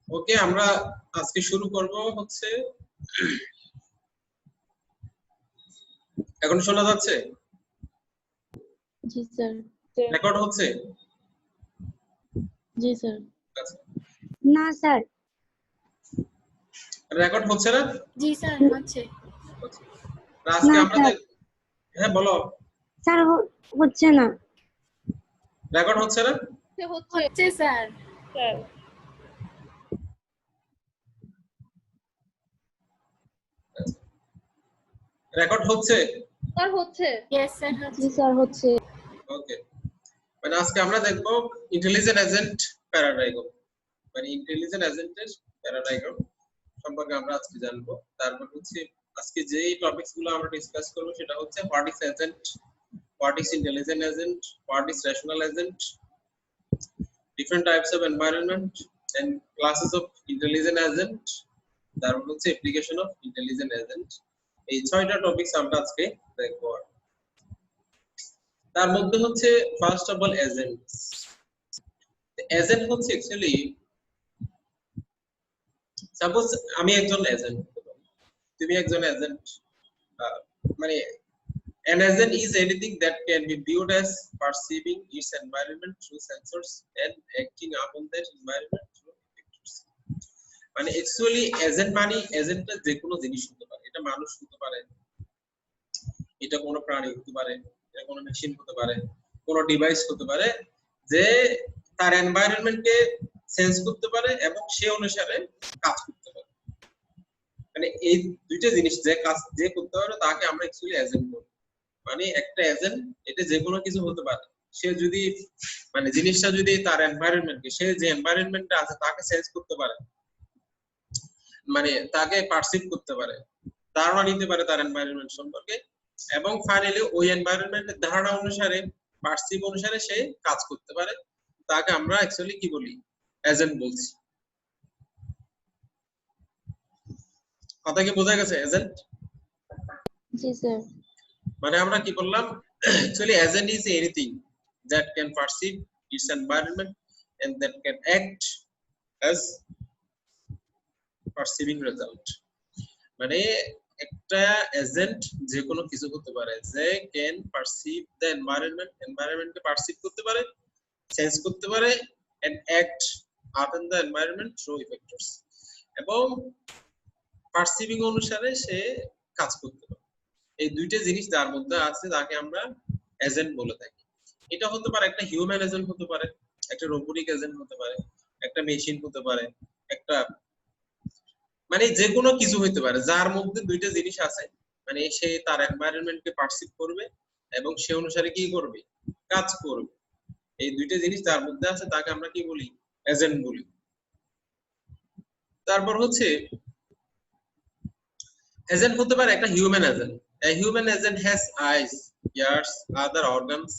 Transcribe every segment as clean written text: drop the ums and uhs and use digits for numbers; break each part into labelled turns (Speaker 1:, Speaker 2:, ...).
Speaker 1: ওকে, আমরা আজকে শুরু করব হচ্ছে, এখন শোনা যাচ্ছে?
Speaker 2: জি স্যার।
Speaker 1: রেকর্ড হচ্ছে?
Speaker 2: জি স্যার।
Speaker 1: আচ্ছা,
Speaker 3: না স্যার।
Speaker 1: রেকর্ড হচ্ছে না?
Speaker 4: জি স্যার হচ্ছে।
Speaker 1: আজকে
Speaker 3: না
Speaker 1: আমরা
Speaker 3: স্যার।
Speaker 1: হ্যাঁ বলো।
Speaker 3: স্যার হচ্ছে না।
Speaker 1: রেকর্ড হচ্ছে না?
Speaker 4: হচ্ছে স্যার।
Speaker 1: রেকর্ড হচ্ছে?
Speaker 5: স্যার হচ্ছে।
Speaker 4: ইয়েস স্যার
Speaker 2: জি
Speaker 4: হচ্ছে।
Speaker 2: স্যার হচ্ছে।
Speaker 1: ওকে, মানে আজকে আমরা দেখব ইন্টেলিজেন্ট এজেন্ট প্যারাডাইগ্রাম, মানে ইন্টেলিজেন্ট এজেন্টের প্যারাডাইগ্রাম সম্পর্কে আমরা আজকে জানবো। তারপর হচ্ছে আজকে যেই টপিকস গুলো আমরা ডিসকাস করব সেটা হচ্ছে what is agent, what is intelligent agent, what is rational agent, different types of environment and classes of intelligent agent, তারপর হচ্ছে application of intelligent agent। এই 6টা টপিকস আমরা আজকে দেখব। তার মধ্যে হচ্ছে first of all agent. Agent হচ্ছে অ্যাকচুয়ালি, সাপোজ আমি একজন এজেন্ট, তুমি একজন এজেন্ট, মানে an agent is anything that can be viewed as perceiving its environment through sensors and acting upon that environment through effectors। মানে অ্যাকচুয়ালি এজেন্ট মানে এজেন্টটা যে কোনো জিনিস হতে পারে, এটা মানুষ হতে পারে, এটা কোনো প্রাণী হতে পারে, এটা কোনো মেশিন হতে পারে, কোনো ডিভাইস হতে পারে, যে তার এনভায়রনমেন্টকে সেন্স করতে পারে এবং সে অনুসারে কাজ করতে পারে। মানে এই দুইটা জিনিস যে কাজ যে করতে পারে তাকে আমরা অ্যাকচুয়ালি এজেন্ট বলি। মানে একটা এজেন্ট এটা যে কোনো কিছু হতে পারে, সে যদি মানে জিনিসটা যদি তার এনভায়রনমেন্টকে, সে যে এনভায়রনমেন্টটা আছে তাকে সেন্স করতে পারে, মানে তাকে পারসিভ করতে পারে, ধারণা নিতে পারে তার এনভায়রনমেন্ট সম্পর্কে, এবং ফাইনালি ওই এনভায়রনমেন্টের ধারণা অনুসারে, পারসিভ অনুসারে সে কাজ করতে পারে, তাকে আমরা অ্যাকচুয়ালি কি বলি? এজেন্ট বলছি। কথা কি বোঝা গেছে? এজেন্ট
Speaker 2: জি স্যার।
Speaker 1: মানে আমরা কি বললাম? Actually agent is anything that can perceive its environment and that can act as perceiving result। মানে একটা এজেন্ট যে কোনো কিছু হতে পারে, যে can perceive the environment, environment-কে পারসিভ করতে পারে, সেন্স করতে পারে and act upon the environment through effectors, এবং পারসিভিং অনুসারে সে কাজ করতে পারে। এই দুইটা জিনিস যার মধ্যে আছে তাকে আমরা এজেন্ট বলে থাকি। এটা হতে পারে একটা হিউম্যান এজেন্ট হতে পারে, একটা রোবোটিক এজেন্ট হতে পারে, একটা মেশিন হতে পারে, একটা মানে যে কোনো কিছু হতে পারে যার মধ্যে দুইটা জিনিস আছে, মানে সে তার এনভায়রনমেন্টকে পারসিভ করবে এবং সে অনুসারে কি করবে? কাজ করবে। এই দুইটা জিনিস যার মধ্যে আছে তাকে আমরা কি বলি? এজেন্ট বলি। তারপর হচ্ছে এজেন্ট হতে পারে একটা human agent. A human agent has eyes, ears, other organs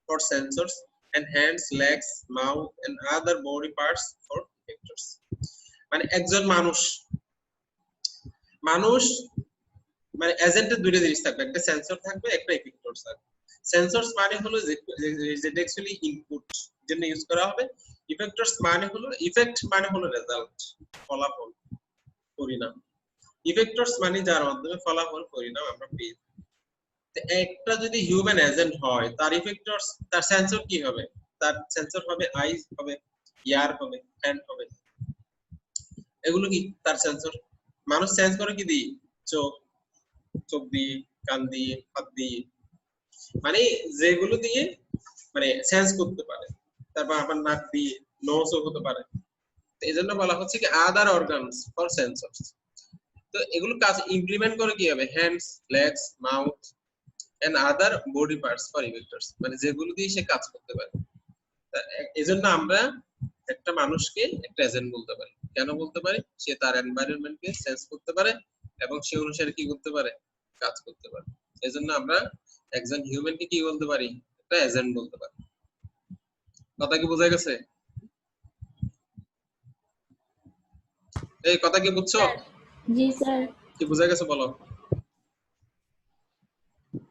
Speaker 1: for sensors, and hands, legs, mouth, and other body parts for effectors। মানে একজন মানুষ মানে এজেন্টের দুটো জিনিস থাকবে, একটা সেন্সর থাকবে, একটা ইফেক্টরস থাকবে। সেন্সরস মানে হলো যেটা অ্যাকচুয়ালি ইনপুট জন্য ইউজ করা হবে, ইফেক্টরস মানে হলো ইফেক্ট মানে হলো রেজাল্ট, ফলাফল, পরিণাম। ইফেক্টরস মানে যার মাধ্যমে ফলাফল, পরিণাম আমরা পেয়ে। একটা যদি হিউম্যান এজেন্ট হয়, তার ইফেক্টরস, তার সেন্সর কি হবে? তার সেন্সর হবে আইজ হবে, ইয়ার হবে, হ্যান্ড হবে। এগুলো কি তার সেন্সর? মানুষ সেন্স করে কি দিয়ে? চোখ, চোখ দিয়ে, কান দিয়ে, হাত দিয়ে, মানে যেগুলো দিয়ে মানে সেন্স করতে পারে। তারপর আবার নাক দিয়ে, নোজও হতে পারে। এই জন্য বলা হচ্ছে কি আদার অর্গানস ফর সেন্সরস। তো এগুলো কাজ ইমপ্লিমেন্ট করে কি হবে? Hands, legs, mouth and other body parts for effectors, মানে যেগুলো দিয়ে সে কাজ করতে পারে। এজন্য আমরা একটা মানুষকে একটা এজেন্ট বলতে পারি। কেন বলতে পারি? সে তার এনভায়রনমেন্টকে সেন্স করতে পারে এবং সে অনুসারে কি করতে পারে? কাজ করতে পারে। এজন্য আমরা একজন হিউম্যানকে কি বলতে পারি? একটা এজেন্ট বলতে পারি। কথা কি বোঝা গেছে? এই কথা কি বুঝছো?
Speaker 2: জি স্যার।
Speaker 1: কি বোঝা গেছে বলো?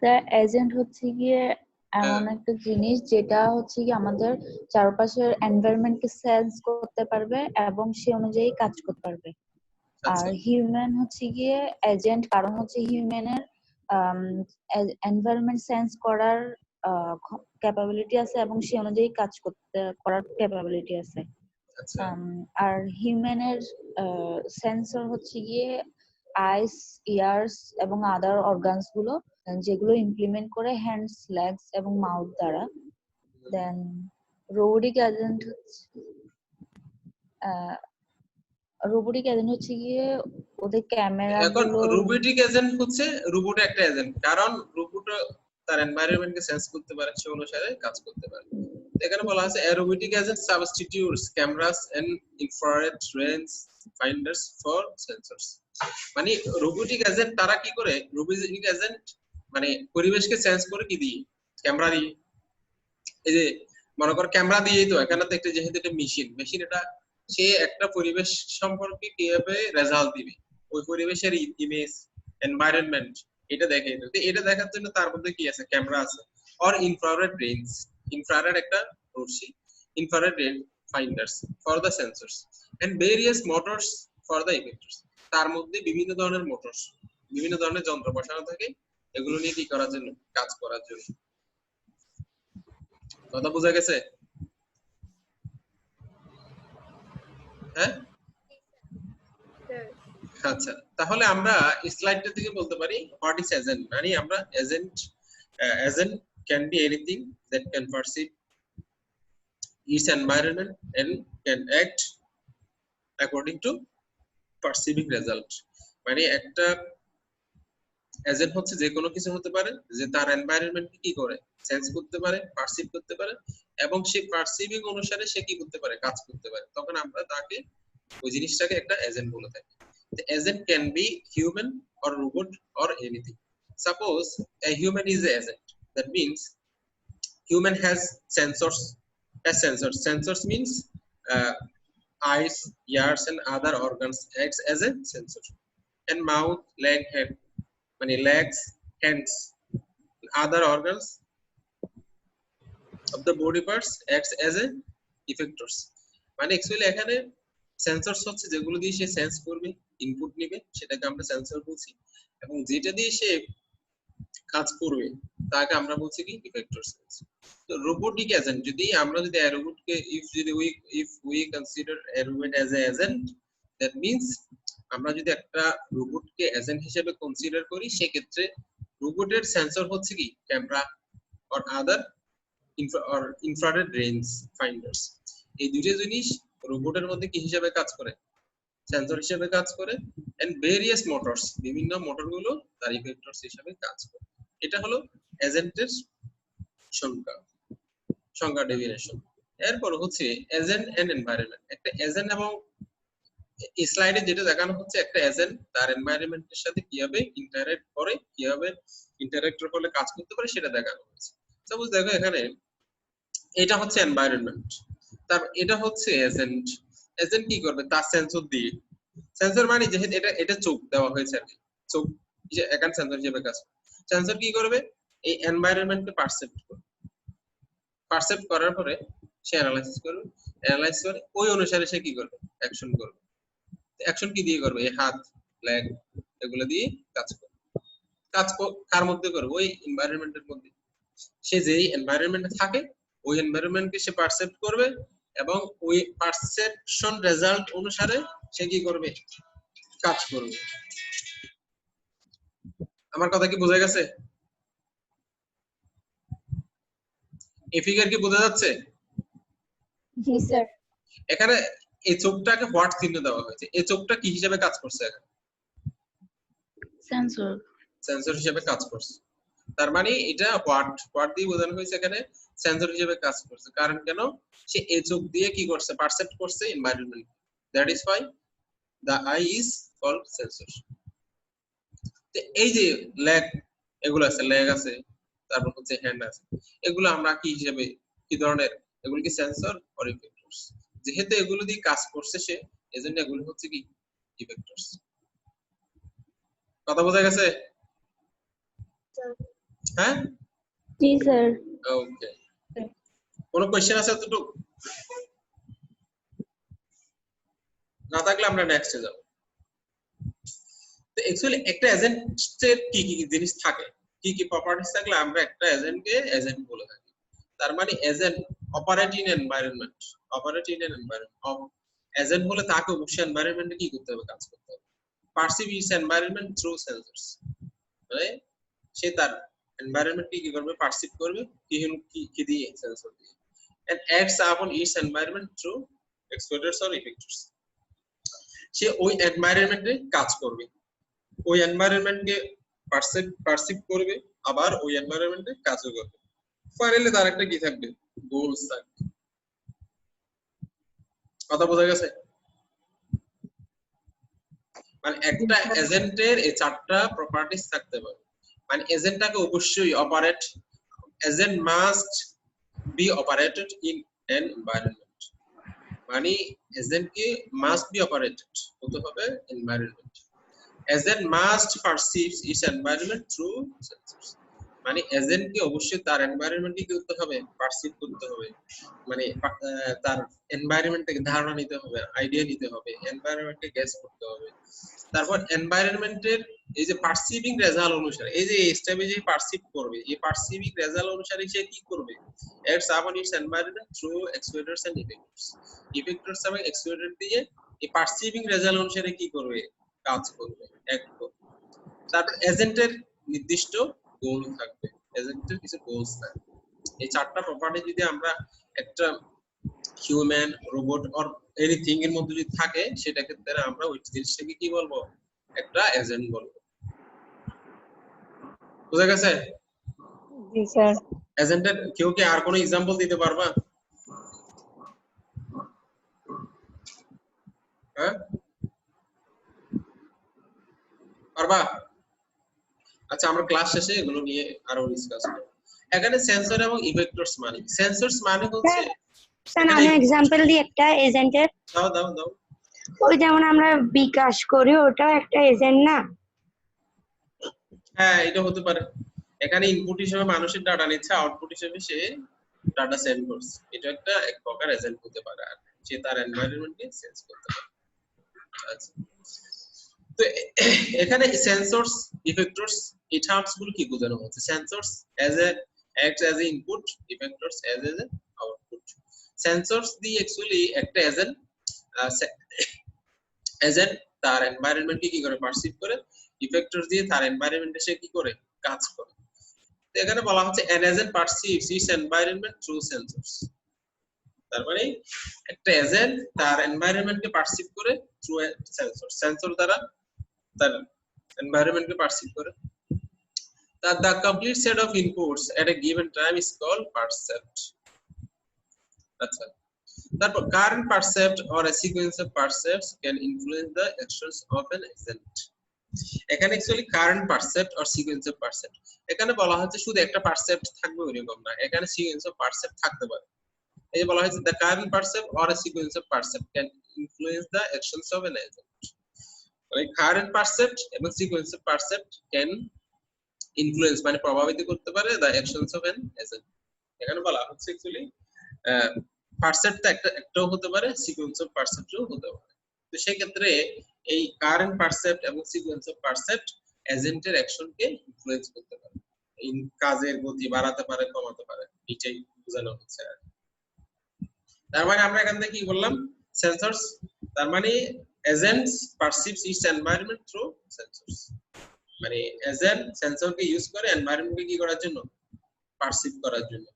Speaker 2: স্যার এজেন্ট হচ্ছে গিয়ে এমন একটা জিনিস যেটা হচ্ছে কি আমাদের চারপাশের এনভায়রনমেন্টকে সেন্স করতে পারবে এবং সে অনুযায়ী কাজ করতে পারবে। আর
Speaker 1: আচ্ছা
Speaker 2: হিউম্যান হচ্ছে গিয়ে এজেন্ট, কারণ হচ্ছে হিউম্যানের এনভায়রনমেন্ট সেন্স করার ক্যাপাবিলিটি আছে এবং সে অনুযায়ী কাজ করার ক্যাপাবিলিটি আছে।
Speaker 1: আচ্ছা
Speaker 2: আর হিউম্যানের সেন্সর হচ্ছে গিয়ে আইস, ইয়ার্স এবং আদার অর্গানস গুলো, যেগুলো ইমপ্লিমেন্ট করে হ্যান্ডস, লেগস এবং মাউথ দ্বারা। দেন রোবোটিক এজেন্ট হচ্ছে গিয়ে ওদের ক্যামেরা
Speaker 1: এখন
Speaker 2: গুলো।
Speaker 1: রোবোটিক এজেন্ট হচ্ছে রোবট একটা এজেন্ট, কারণ রোবট তার এনভায়রনমেন্টকে সেন্স করতে পারে, সে অনুসারে কাজ করতে পারে। এখানে বলা আছে a robotic agent substitutes cameras and infrared range finders for sensors। মানে রোবোটিক এজেন্ট তারা কি করে, রোবোটিক এজেন্ট মানে পরিবেশকে সেন্স করে কি দিয়ে, ক্যামেরা দিয়ে। এই যে মনে কর ক্যামেরা দিয়েই তো এখানে তো একটা, যেহেতু এটা মেশিন এটা সে একটা পরিবেশ সম্পর্কে কিভাবে রেজাল্ট দিবে, ওই পরিবেশের ইমেজ, এনভায়রনমেন্ট এটা দেখে। এটা দেখার জন্য তার মধ্যে কি আছে, ক্যামেরা আছে। অর ইনফ্রারেড রেঞ্জ, ইনফ্রারেড একটা রশ্মি, infrared range finders for the sensors and various motors for the effectors. তার মধ্যে বিভিন্ন ধরনের মোটরস, বিভিন্ন ধরনের যন্ত্র বসানো থাকে এগুলো নিয়ে কি করার জন্য, কাজ করার জন্য। কথা বোঝা গেছে? হ্যাঁ আচ্ছা, তাহলে আমরা স্লাইডটা থেকে বলতে পারি হোয়াট ইজ এজেন্ট। মানে আমরা agent can be anything that can perceive its environment and can act according to perceiving result। মানে একটা এজেন্ট হচ্ছে যে কোনো কিছু হতে পারে যে তার এনভায়রনমেন্টকে কি করে, সেন্স করতে পারে, পারসিভ করতে পারে এবং সে পারসিভিং অনুসারে সে কি করতে পারে, কাজ করতে পারে। তখন আমরা তাকে ওই জিনিসটাকে একটা এজেন্ট বলে থাকি। The agent can be human or robot or anything. Suppose a human is an agent. That means human has sensors. Sensors means eyes, ears, and other organs acts as a sensor. And mouth, leg, head, many legs, hands, other organs of the body parts acts as a effectors। মানে actually এখানে sensors হচ্ছে যেগুলো দিয়ে সে sense করবে, input নেবে, সেটাকে আমরা sensor বলছি, এবং যেটা দিয়ে সে কাজ করবে তাকে আমরা বলছি কি, ইফেক্টরস। তো রোবোটিক এজেন্ট, আমরা যদি রোবটকে if we consider A robot as a agent, that means আমরা যদি একটা রোবটকে এজেন্ট হিসেবে কনসিডার করি, সেক্ষেত্রে রোবটের সেন্সর হচ্ছে কি, camera or other infrared range finders. এই দুটো জিনিস রোবটের মধ্যে কি হিসেবে কাজ করে, সেন্সর হিসেবে কাজ করে। এন্ড ভেরিয়াস মোটরস, বিভিন্ন মোটর গুলো তার ইফেক্টরস হিসেবে কাজ করে। এটা হলো এজেন্টের সংজ্ঞা ডেফিনেশন। এরপর হচ্ছে এজেন্ট এন্ড এনভায়রনমেন্ট। একটা এজেন্ট, এবং স্লাইডে যেটা দেখানো হচ্ছে, একটা এজেন্ট তার এনভায়রনমেন্টের সাথে কিভাবে ইন্টারঅ্যাক্ট করে, কিভাবে ইন্টারঅ্যাক্টের ফলে কাজ করতে পারে সেটা দেখানো হয়েছে। সাপোজ দেখো এখানে এটা হচ্ছে এনভায়রনমেন্ট, তার এটা হচ্ছে এজেন্ট। এজেন্ট কি করবে, তার সেন্সর দিয়ে, সেন্সর মানে যেহেতু এটা চোখ দেওয়া হয়েছে আর কি, চোখ এখানে সেন্সর হিসেবে কাজ করে। সেন্সর কি করবে, এই এনভায়রনমেন্টকে পারসেপ্ট করার পরে সে অ্যানালাইসিস করবে, অ্যানালাইসিস করে ওই অনুসারে সে কি করবে, অ্যাকশন করবে। অ্যাকশন কি দিয়ে করবে, এই হাত, লেগ এগুলো দিয়ে কাজ করবে। কার মধ্যে করবে, ওই এনভায়রনমেন্টের মধ্যে। সে যেই এনভায়রনমেন্টে থাকে ওই এনভায়রনমেন্টকে সে পারসেপ্ট করবে, এবং ওই পারসেপশন রেজাল্ট অনুসারে সে কি করবে, কাজ করবে। আমার কথা কি বোঝা গেছে? এই ফিগার কি বোঝা যাচ্ছে?
Speaker 2: জি স্যার।
Speaker 1: এখানে এই চোখটাকে হোয়াট চিহ্ন দেওয়া হয়েছে, এই চোখটা কি হিসেবে কাজ করছে, এখানে সেন্সর হিসেবে কাজ করছে। তার মানে এটা হোয়াট দিয়ে বোঝানো হয়েছে, এখানে সেন্সর হিসেবে কাজ করছে। কারণ কেন, সে এই চোখ দিয়ে কি করছে, পারসেপ্ট করছে environment. That is why the eye is called sensor. এই যে লেগ, এগুলো আছে, লেগ আছে, তারপর হচ্ছে হ্যান্ড আছে, এগুলো আমরা কি হিসেবে, কি ধরনের, এগুলো কি সেন্সর অর ইফেক্টরস। যেহেতু এগুলো দিয়ে কাজ করছে সে, এজন্য এগুলো হচ্ছে কি, ইফেক্টরস। কথা বোঝা গেছে? হ্যাঁ
Speaker 3: জি স্যার।
Speaker 1: ওকে, কোনো কোশ্চেন আছে এতটুকু? না থাকলে আমরা নেক্সটে যাব। তো অ্যাকচুয়ালি একটা এজেন্টের কি কি জিনিস থাকে, কি কি প্রপার্টিজ থাকলে আমরা একটা এজেন্টকে এজেন্ট বলে থাকি। তার মানে agent operate in environment, operate in an environment. Agent বলে তাকে অবশ্যই এনভায়রনমেন্টে কি করতে হবে, কাজ করতে হবে। Perceive it's environment through sensors, মানে সে তার এনভায়রনমেন্ট কি করবে, পারসিভ করবে কি দিয়ে, সেন্সর দিয়ে। and acts upon its environment through actuators or effectors. সে ওই এনভায়রনমেন্টে কাজ করবে, ওই এনভায়রনমেন্টকে পারসিভ করবে, আবার ওই এনভায়রনমেন্টে কাজও করবে। ফাইনালি তার একটা কি থাকবে, গোলস থাকবে। কথা বোঝা গেছে? মানে একটা এজেন্টের এই চারটা প্রপার্টিজ থাকতে পারে। মানে এজেন্টটাকে অবশ্যই operate, agent must be operated in an environment, মানে এজেন্টকে মাস্ট বি অপারেটেড হতে হবে environment. Agent must perceives its environment through sensors, মানে এজেন্টকে অবশ্যই তার এনভায়রনমেন্টকে কি করতে হবে, পারসিভ করতে হবে, মানে তার এনভায়রনমেন্ট থেকে ধারণা নিতে হবে, আইডিয়া নিতে হবে, এনভায়রনমেন্টকে গেস করতে হবে। তারপর এনভায়রনমেন্টের এই যে পারসিভিং রেজাল্ট অনুসারে, এই যে স্টেপে যে পারসিভ করবে, এই পারসিভিং রেজাল্ট অনুসারে সে কি করবে, acts upon its environment through actuators and effectors. Effectors এবং actuator দিয়ে এই পারসিভিং রেজাল্ট অনুসারে কি করবে, কাজ করবে, অ্যাক্ট করবে। তারপর এজেন্টের নির্দিষ্ট গোল থাকবে, এজেন্টের কিছু গোলস থাকবে। এই চারটা প্রপার্টি যদি আমরা একটা হিউম্যান, রোবট অর এনিথিং এর মধ্যে যদি থাকে, সেটা ক্ষেত্রে আমরা ওই জিনিসটাকে কি বলবো, একটা এজেন্ট বলবো। বুঝা গেছে?
Speaker 3: জি স্যার।
Speaker 1: এজেন্টের কেউ কি আর কোনো एग्जांपल দিতে পারবা? হ্যাঁ পারবা? আচ্ছা, আমরা ক্লাস শেষে এগুলো নিয়ে আরো ডিসকাস করব। এখানে সেন্সর এবং ইফেক্টরস মানে, সেন্সরস মানে হচ্ছে,
Speaker 3: স্যার আমি এক্সাম্পল দিই একটা এজেন্টের।
Speaker 1: দাও দাও দাও।
Speaker 3: ওই যেমন আমরা বিকাশ করি, ওটাও একটা এজেন্ট না?
Speaker 1: হ্যাঁ, এটা হতে পারে। এখানে ইনপুট হিসেবে মানুষের ডাটা নিচ্ছে, আউটপুট হিসেবে সে ডাটা সেন্ড করছে, এটা একটা এক প্রকার এজেন্ট হতে পারে, আর সে তার এনভায়রনমেন্টকে সেন্স করতে পারে। আচ্ছা, তো এখানে সেন্সরস, ইফেক্টরস, এই টার্মস গুলো কি বোঝানো হচ্ছে? Sensors as a acts as a input, effectors as a output. Sensors the actually একটা এজেন্ট তার এনভায়রনমেন্টকে কি করে, পারসিভ করে। ইফেক্টরস দিয়ে তার এনভায়রনমেন্টে সে কি করে, কাজ করে। তো এখানে বলা হচ্ছে an agent perceives its environment through sensors, তার মানে একটা এজেন্ট তার এনভায়রনমেন্টকে পারসিভ করে থ্রু সেন্সর, সেন্সর দ্বারা তার এনভায়রনমেন্টকে পারসিভ করে। That the complete set of inputs at a given time is called percept. আচ্ছা, তারপর current percept or a sequence of percepts can influence the actions of an agent. এখানে actually current percept আর sequence of percept, এখানে বলা হচ্ছে শুধু একটা percept থাকবে ওইরকম না, এখানে সিকোয়েন্স অফ পারসেপ্ট থাকতে পারে। এই যে বলা হয়েছে the current percept or a sequence of percept can influence the actions of an agent, মানে কারেন্ট পারসেপ্ট এবং sequence of percept can influence, মানে প্রভাবিত করতে পারে the actions of an agent। এখানে বলা হচ্ছে অ্যাকচুয়ালি পারসেপ্ট একটাও হতে পারে, সিকোয়েন্স অফ পারসেপ্টও হতে পারে। তো সেই ক্ষেত্রে এই কারেন্ট পারসেপ্ট এবং সিকোয়েন্স অফ পারসেপ্ট এজেন্টের অ্যাকশনকে ইনফ্লুয়েন্স করতে পারে, এই কাজের গতি বাড়াতে পারে, কমাতে পারে, এটাই বোঝানো হচ্ছে। তার মানে আমরা এখান থেকে কি বললাম, সেন্সরস, তার মানে agents perceives its environment through sensors, মানে এজেন্ট সেন্সরকে ইউজ করে এনভায়রনমেন্টকে কি করার জন্য, পারসিভ করার জন্য।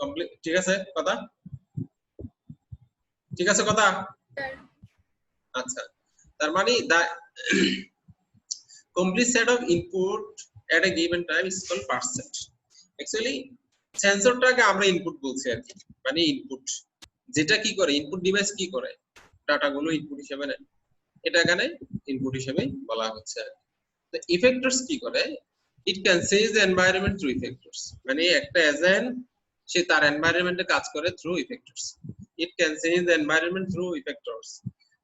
Speaker 1: কমপ্লিট? ঠিক আছে কথা? ঠিক আছে কথা? আচ্ছা, তার মানে the complete set of input at a given time is called percept. Actually সেন্সরটাকে আমরা ইনপুট বলছি আর কি, মানে ইনপুট যেটা কি করে, ইনপুট ডিভাইস কি করে, ডাটা গুলো ইনপুট হিসেবে নেয়, এটা এখানে ইনপুট হিসেবে বলা হচ্ছে। তো ইফেক্টরস কি করে, it can change the environment through effectors, মানে একটা এজেন্ট সে তার এনভায়রনমেন্টে কাজ করে through effectors. It can change the environment through effectors,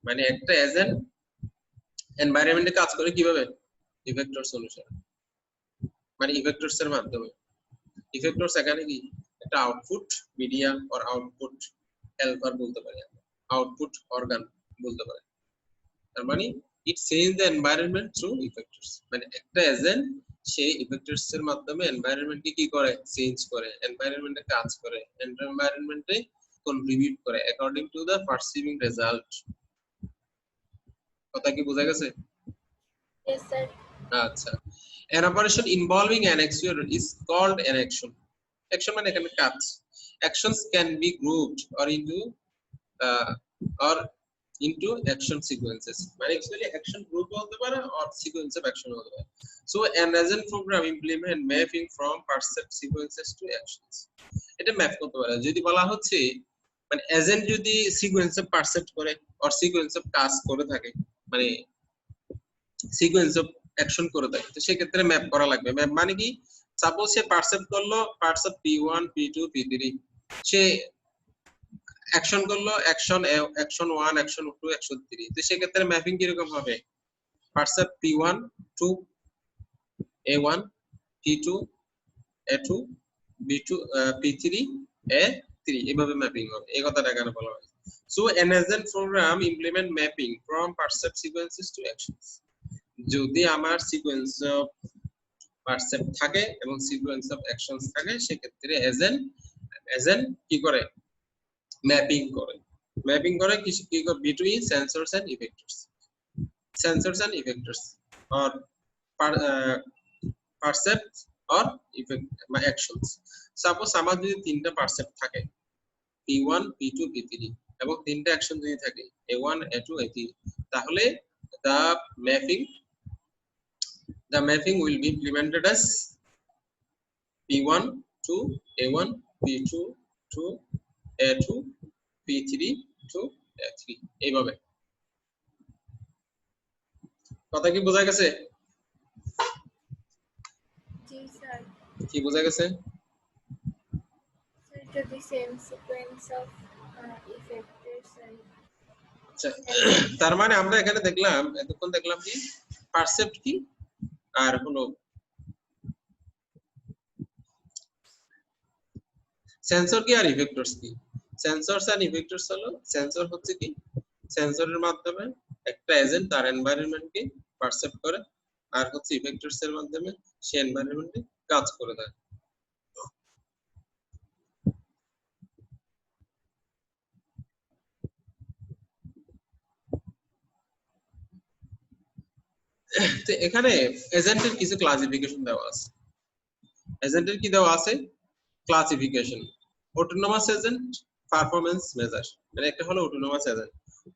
Speaker 1: মানে একটা এজেন্ট এনভায়রনমেন্টে কাজ করে কিভাবে, ইফেক্টরস অনুসারে, মানে ইফেক্টরস এর মাধ্যমে। ইফেক্টরস এখানে কি একটা output media or output helper বলতে পারি, আউটপুট অর্গান বলতে পারি। তার মানে it change the environment through effectors, মানে একটা এজেন্ট সেই ইফেক্টরস এর মাধ্যমে এনভায়রনমেন্টকে কি করে, চেঞ্জ করে, এনভায়রনমেন্টে কাজ করে, এনভায়রনমেন্টে কন্ট্রিবিউট করে অ্যাকর্ডিং টু দ্য পারসিভিং রেজাল্ট। কথা কি বোঝা গেছে?
Speaker 4: Yes, sir.
Speaker 1: আচ্ছা, an operation involving an actuator is called an action. Action মানে এখানে কাজ। Actions can be grouped or into action sequences. মানে actually action group হতে পারে or sequence of action হতে পারে। So an agent program implement mapping from percept sequences to actions. এটা map করতে পারে। যদি বলা হচ্ছে মানে এজেন্ট যদি সিকোয়েন্স অফ পারসেপ্ট করে or সিকোয়েন্স অফ কাজ করে থাকে, মানে সিকোয়েন্স অফ অ্যাকশন করে থাকে, তো সেই ক্ষেত্রে ম্যাপ করা লাগবে। ম্যাপ মানে কি, সাপোজ সে পারসেপ্ট করলো পারসেপ্ট P1 P2 P3, সে অ্যাকশন করলো অ্যাকশন 1 অ্যাকশন 2 অ্যাকশন 3, তো সেই ক্ষেত্রে ম্যাপিং কি রকম হবে, percept P1 to A1 P2 A2 B2 P3 A3, এভাবে ম্যাপিং হবে। এই কথাটা এখানে বলা হয়। So an agent program implement mapping from percept sequences to actions. যদি আমার সিকোয়েন্স অফ পারসেপ্ট থাকে এবং সিকোয়েন্স অফ অ্যাকশনস থাকে, সেক্ষেত্রে এজেন্ট কি করে, ম্যাপিং করে। ম্যাপিং করে কি করে, between sensors and effectors, sensors and effectors or percept or effect actions. Suppose আমার যদি তিনটা পারসেপ্ট থাকে P1 P2 P3 এবং তিনটা অ্যাকশন যদি থাকে A1 A2 A3, তাহলে the mapping will be implemented as P1 to A1 P2 to A2 P3 to A3, এইভাবে। কথা কি বোঝা গেছে?
Speaker 4: জি স্যার।
Speaker 1: কি বোঝা গেছে?
Speaker 4: So it is the same sequence of effectors and
Speaker 1: আচ্ছা, তার মানে আমরা এখানে দেখলাম, এতক্ষণ দেখলাম কি পারসেপ্ট কি আর হলো সেন্সর কি আর ইফেক্টরস কি। সেন্সরস এন্ড ইফেক্টরস হলো, সেন্সর হচ্ছে কি সেন্সরের মাধ্যমে একটা এজেন্ট তার এনভায়রনমেন্টকে পারসেপ্ট করে, আর হচ্ছে ইফেক্টরস এর মাধ্যমে সে এনভায়রনমেন্টে কাজ করে থাকে। তো এখানে এজেন্টের কিছু ক্লাসিফিকেশন দেওয়া আছে। এজেন্টের কি দেওয়া আছে, classification. Autonomous agent, performance measure, মানে একটা হলো অটোনোমাস এজেন্ট।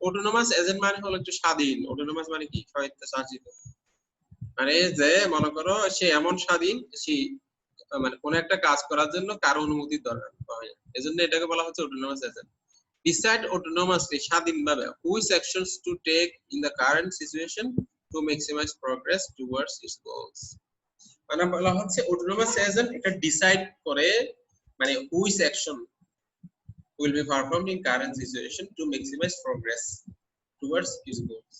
Speaker 1: অটোনোমাস এজেন্ট মানে হলো একটু স্বাধীন। অটোনোমাস মানে কি, স্বায়ত্তশাসিত, মানে যে মনে করো সে এমন স্বাধীন, সে মানে কোন একটা কাজ করার জন্য কারো অনুমতির দরকার হয় না, এজন্য এটাকে বলা হচ্ছে অটোনোমাস এজেন্ট। Decide autonomously, স্বাধীনভাবে, which actions to take in the current situation to maximize progress towards its goals. মানে বলা হচ্ছে অটোনোমাস এজেন্ট এটা ডিসাইড করে, মানে which action will be performed in current situation to maximize progress towards its goals.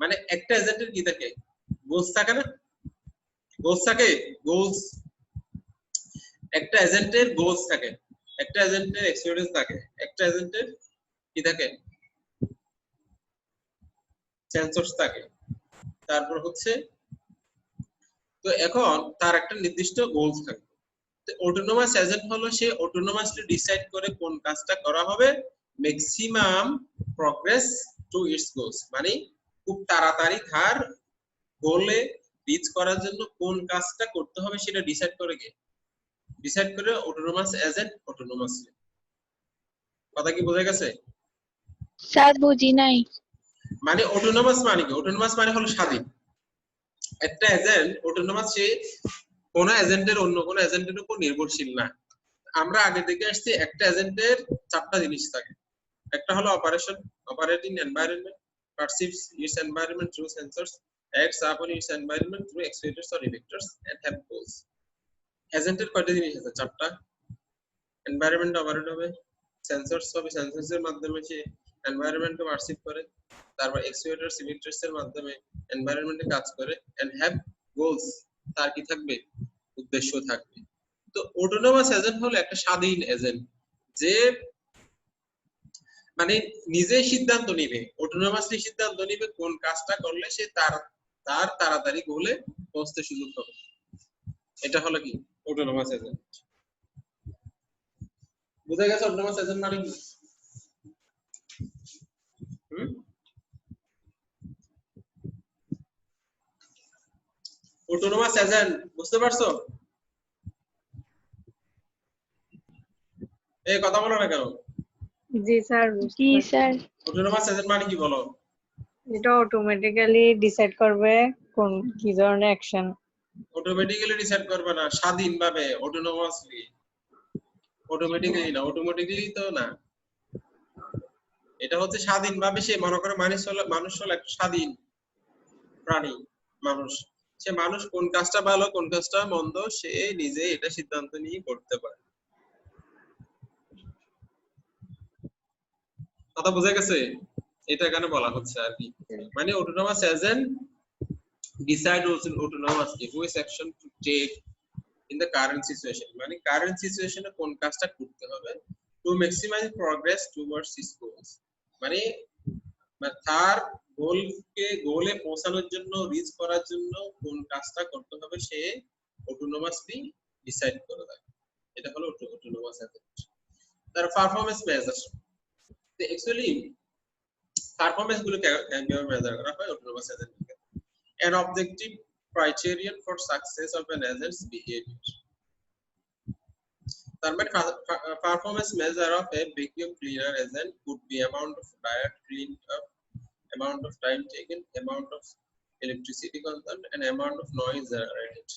Speaker 1: মানে একটা এজেন্টের কি থাকে, গোলস থাকে না, গোলস থাকে, গোলস, একটা এজেন্টের গোলস থাকে, একটা এজেন্টের এক্সপেরিয়েন্স থাকে, একটা এজেন্টের কি থাকে, সেন্সরস থাকে, তারপর হচ্ছে তো এখন তার একটা নির্দিষ্ট গোলস থাকে। তো অটোনোমাস এজেন্ট হলো সে অটোনোমাসলি ডিসাইড করে কোন কাজটা করা হবে maximum progress to its goals, মানে খুব তাড়াতাড়ি তার গোলে রিচ করার জন্য কোন কাজটা করতে হবে সেটা ডিসাইড করে কে, ডিসাইড করে অটোনোমাস এজেন্ট অটোনোমাসলি। কথা কি বোঝা গেছে?
Speaker 3: স্যার বুঝি নাই।
Speaker 1: মানে অটোনোমাস মানে কি, অটোনোমাস মানে হলো স্বাধীন। একটা এজেন্ট অটোনোমাস, সে কোন এজেন্টের অন্য কোন এজেন্টের উপর নির্ভরশীল না। আমরা আগে দেখে আসছি একটা এজেন্টের চারটা জিনিস থাকে। একটা হলো operation, operating environment, perceives its environment through sensors, acts upon its environment through actuators or effectors, and have goals. এজেন্টের কয়টা জিনিস আছে, চারটা। এনভায়রনমেন্ট অপারেট হবে, সেন্সরস হবে, সেন্সরস এর মাধ্যমে সে এনভায়রনমেন্টকে পারসিভ করে, তারপর অ্যাকচুয়েটরস ইফেক্টরস এর মাধ্যমে এনভায়রনমেন্টে কাজ করে, এন্ড হ্যাভ গোলস, তার কি থাকবে, উদ্দেশ্য থাকবে। তো অটোনোমাস এজেন্ট হলো একটা স্বাধীন এজেন্ট যে মানে নিজে সিদ্ধান্ত নিবে, অটোনোমাসলি সিদ্ধান্ত নিবে কোন কাজটা করলে সে তার তার তাড়াতাড়ি গোলে পৌঁছতে সুযোগ হবে। এটা হলো কি অটোনোমাস এজেন্ট। বুঝা গেছে অটোনোমাস এজেন্ট মানে কি? অটোনোমাস এজেন্ট বুঝতে পারছো? এই কথা বলো না কেন?
Speaker 5: জি স্যার,
Speaker 3: জি স্যার।
Speaker 1: অটোনোমাস এজেন্ট মানে কি বলো?
Speaker 5: এটা অটোমেটিক্যালি ডিসাইড করবে কোন কি ধরনের অ্যাকশন।
Speaker 1: অটোমেটিক্যালি ডিসাইড করবে না, স্বাধীনভাবে অটোনোমাসলি। অটোমেটিক্যালি না, অটোমেটিক্যালি তো না, এটা হচ্ছে স্বাধীনভাবে সে মনে করে মানুষ হলো একটা স্বাধীন প্রাণী। মানুষ, সে মানুষ কোন কাজটা ভালো কোন কাজটা মন্দ সে নিজে এটা সিদ্ধান্ত নিয়ে করতে পারে। কথা বোঝা গেছে? এটা এখানে বলা হচ্ছে আর কি, মানে autonomous agent decide autonomously which action to take in the current situation, মানে কারেন্ট সিচুয়েশনে কোন কাজটা করতে হবে to maximize progress towards his goals, মানে তার গোলে পৌঁছানোর জন্য রিচ করার জন্য কোন কাজটা করতে হবে সে অটোনোমাসলি ডিসাইড করে দেয়। এটা হলো অটোনোমাস এজেন্ট। তার পারফরম্যান্স মেজার, তো অ্যাকচুয়ালি পারফরম্যান্স গুলো কিভাবে মেজার করা হয় autonomous agent? An objective criterion for success of an agent's behavior. তার মানে performance measure of A vacuum cleaner agent could be amount of dirt cleaned up, amount of time taken, amount of electricity consumed, and amount of noise generated.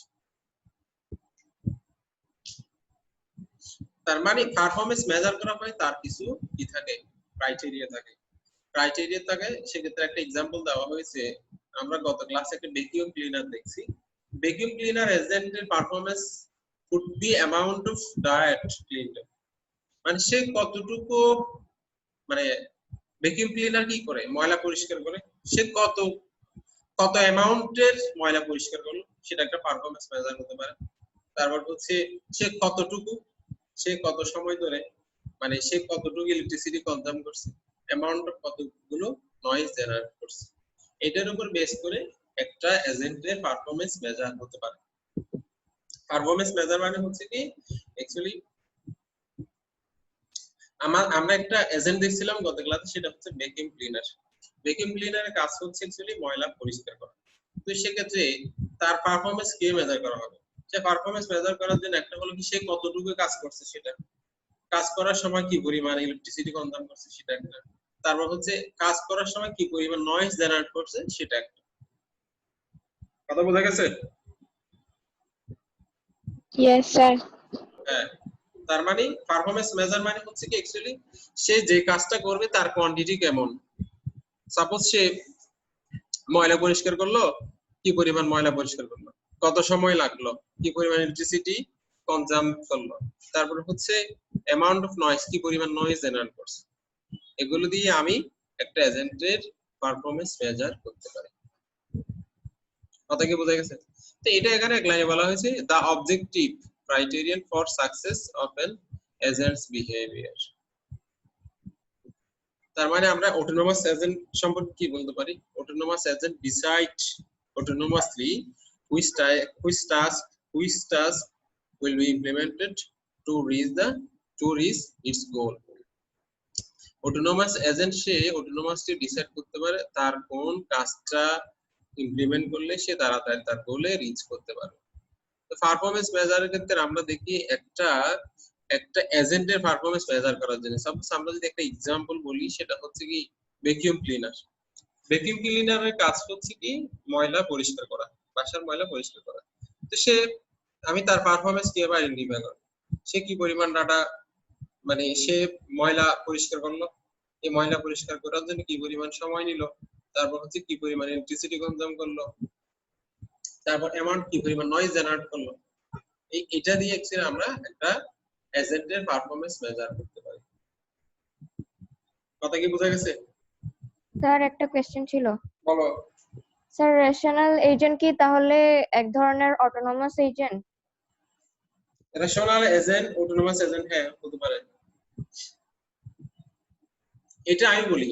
Speaker 1: তার মানে performance measure করা হয় তার কিছু কি থাকে, ক্রাইটেরিয়া থাকে। ক্রাইটেরিয়া থাকে, সেক্ষেত্রে একটা এক্সাম্পল দেওয়া হয়েছে। আমরা গত ক্লাসে একটা ভ্যাকুয়াম ক্লিনার দেখছি। ভ্যাকুয়াম ক্লিনার এজেন্টের performance could be amount of dirt cleaned, মানে সে কতটুকু, মানে ভ্যাকুয়াম ক্লিনার কি করে ময়লা পরিষ্কার করে, সে কত অ্যামাউন্টের ময়লা পরিষ্কার করলো সেটা একটা পারফরম্যান্স মেজার হতে পারে। তারপর হচ্ছে সে কতটুকু, সে কত সময় ধরে, মানে সে কতটুকু ইলেকট্রিসিটি কনজাম করছে, অ্যামাউন্ট অফ কতগুলো নয়েজ জেনারেট করছে, এটার উপর বেস করে একটা এজেন্টের পারফরম্যান্স মেজার হতে পারে। পারফরম্যান্স মেজার মানে হচ্ছে কি অ্যাকচুয়ালি আমরা একটা এজেন্ট দেখছিলাম গত ক্লাসে, সেটা হচ্ছে ভ্যাকুয়াম ক্লিনার। ভ্যাকুয়াম ক্লিনারের কাজ হচ্ছে অ্যাকচুয়ালি ময়লা পরিষ্কার করা। তো সেক্ষেত্রে তার পারফরম্যান্স কে মেজার করা হবে? সে পারফরম্যান্স মেজার করার জন্য একটা হলো কি সে কতটুকু কাজ করছে, সেটা কাজ করার সময় কি পরিমাণ ইলেকট্রিসিটি কনজাম করছে সেটা একটা, তারপর হচ্ছে কাজ করার সময় কি পরিমাণ নয়েজ জেনারেট করছে সেটা একটা। কথা বোঝা গেছে?
Speaker 3: Yes sir.
Speaker 1: হ্যাঁ, তার মানে পারফরম্যান্স মেজার মানে হচ্ছে কি অ্যাকচুয়ালি সে যে কাজটা করবে তার কোয়ান্টিটি কেমন। সাপোজ সে ময়লা পরিষ্কার করলো, কি পরিমাণ ময়লা পরিষ্কার করলো, কত সময় লাগলো, কি পরিমাণ ইলেকট্রিসিটি কনজাম করলো, তারপর হচ্ছে অ্যামাউন্ট অফ নয়েজ, কি পরিমাণ নয়েজ জেনারেট করছে। এগুলো দিয়ে আমি একটা এজেন্টের পারফরম্যান্স মেজার করতে পারি। কথা কি বোঝা গেছে? তো এটা এখানে এক লাইনে বলা হয়েছে the objective criterion for success of an agent's behavior। তার মানে আমরা অটোনোমাস এজেন্ট সম্পর্কে কি বলতে পারি? Autonomous agent decide autonomously which task will be implemented to reach its goal। Autonomous agent সে অটোনোমাসলি ডিসাইড করতে পারে তার কোন কাজটা ইমপ্লিমেন্ট করলে সে তাড়াতাড়ি তার গোলে রিচ করতে পারবে। তো পারফরম্যান্স মেজারের ক্ষেত্রে আমরা দেখি একটা এজেন্টের পারফরম্যান্স মেজার করার জন্য সাপোজ আমরা যদি একটা এক্সাম্পল বলি, সেটা হচ্ছে কি ভ্যাকুয়াম ক্লিনার। ভ্যাকুয়াম ক্লিনারের কাজ হচ্ছে কি ময়লা পরিষ্কার করা, বাসার ময়লা পরিষ্কার করা। তো আমি তার পারফরম্যান্স কিভাবে আইডেন্টিফাই করব? সে কি পরিমাণ ডাটা, মানে সে ময়লা পরিষ্কার করলো, এই ময়লা পরিষ্কার করার জন্য কি পরিমাণ সময় নিল, তারপর হচ্ছে কি পরিমাণ ইলেকট্রিসিটি কনজাম করলো, তারপর অ্যামাউন্ট কি পরিমাণ নয়েজ জেনারেট করলো। এটা দিয়ে অ্যাকচুয়ালি আমরা একটা এজেন্টের পারফরম্যান্স মেজার করতে পারি। কথা কি বোঝা গেছে?
Speaker 3: স্যার একটা কোশ্চেন ছিল।
Speaker 1: বলো।
Speaker 3: স্যার রেশনাল এজেন্ট কি তাহলে এক ধরনের autonomous agent?
Speaker 1: Rational agent autonomous agent হ্যাঁ হতে পারে। এটা আমি বলি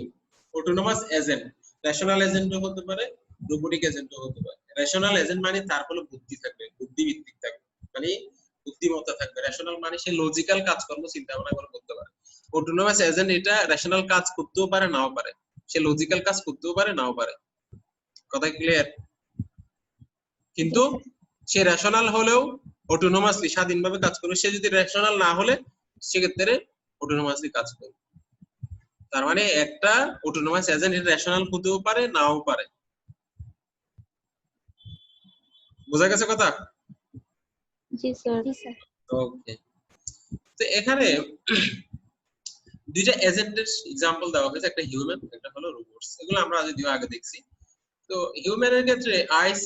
Speaker 1: অটোনোমাস এজেন্ট রেশনাল এজেন্টও হতে পারে, রোবোটিক এজেন্টও হতে পারে। রেশনাল এজেন্ট মানে তার হলো বুদ্ধি থাকবে, বুদ্ধিভিত্তিক থাকবে, মানে বুদ্ধিমত্তা থাকবে। রেশনাল মানে সে লজিক্যাল কাজকর্ম চিন্তা ভাবনা করে করতে পারে। অটোনোমাস এজেন্ট এটা রেশনাল কাজ করতেও পারে নাও পারে, সে লজিক্যাল কাজ করতেও পারে নাও পারে। কথা ক্লিয়ার? কিন্তু সে রেশনাল হলেও অটোনোমাসলি স্বাধীনভাবে কাজ করবে। সে যদি রেশনাল না হলে সেক্ষেত্রে অটোনোমাসলি কাজ করবে। তার মানে একটা অটোনোমাস এজেন্ট এটা রেশনাল হতেও পারে নাও পারে। বোঝা গেছে কথা?
Speaker 2: জি স্যার।
Speaker 1: ওকে, তো এখানে দুইটা এজেন্টের एग्जांपल দেওয়া হয়েছে, একটা হিউম্যান একটা হলো রোবটস। এগুলো আমরা যদিও আগে দেখছি। তো হিউম্যানের ক্ষেত্রে eyes,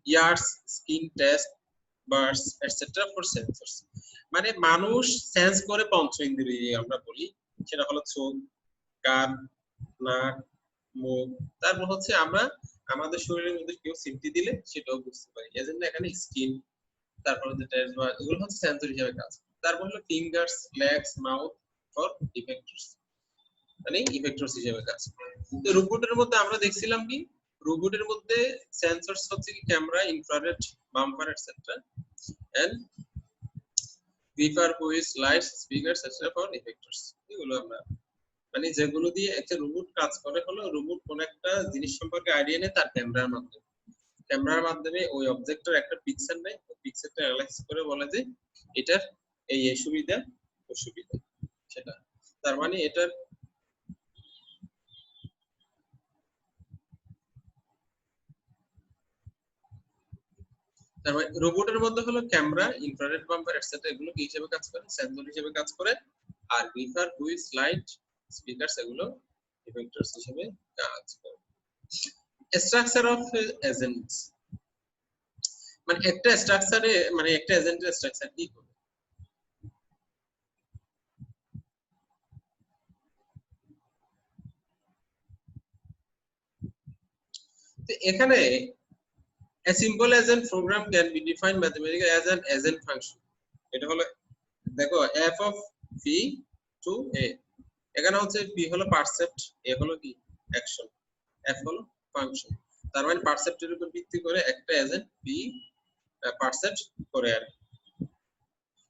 Speaker 1: ears, skin taste, birds etcetera for sensors. মানে মানুষ সেন্স করে পঞ্চ ইন্দ্রিয় আমরা বলি, সেটা হলো চোখ, কান, নাক, মুখ। তারপর হচ্ছে আমরা আমাদের শরীরের মধ্যে কেউ সিমটি দিলে সেটাও বুঝতে পারি। এজন্য এখানে স্কিন, তারপর হচ্ছে টেস্ট বার, এগুলো হচ্ছে সেন্সর হিসেবে কাজ। তারপর হলো ফিঙ্গারস, লেগস, মাউথ ফর ইফেক্টরস, মানে ইফেক্টরস হিসেবে কাজ। তো রোবটের মধ্যে আমরা দেখছিলাম কি, রোবটের মধ্যে সেন্সরস হচ্ছে কি camera, infrared, bumper etcetera, and ভিফার, wheels, lights, speakers etcetera for effectors. এগুলো আমরা মানে যেগুলো দিয়ে একটা রোবট কাজ করে হলো রোবট কোন একটা জিনিস সম্পর্কে আইডিয়া নেয় তার ক্যামেরার মাধ্যমে। ক্যামেরার মাধ্যমে ওই অবজেক্টের একটা পিক্সেল নেয়, ওই পিক্সেলটা অ্যানালাইজ করে বলে যে এটার এই এই সুবিধা অসুবিধা সেটা। তার মানে এটার তারপরে রোবটের মধ্যে হলো ক্যামেরা, ইনফ্রারেড বাম্পার এটসেট্রা, এগুলো কি হিসেবে কাজ করে? সেন্সর হিসেবে কাজ করে। আর ভিফার, হুইস, লাইট, স্পিকারস এগুলো ইফেক্টরস হিসেবে কাজ করে। স্ট্রাকচার অফ এজেন্টস, মানে একটা স্ট্রাকচারে মানে একটা এজেন্টের স্ট্রাকচার কি হবে? তো এখানে a simple agent program can be defined mathematically as an agent function। এটা হলো দেখো f of p to a, এখানে হচ্ছে p হলো পারসেপ্ট, a হলো কি অ্যাকশন, f হলো ফাংশন। তার মানে পারসেপ্টের উপর ভিত্তি করে একটা এজেন্ট p পারসেপ্ট করে। আর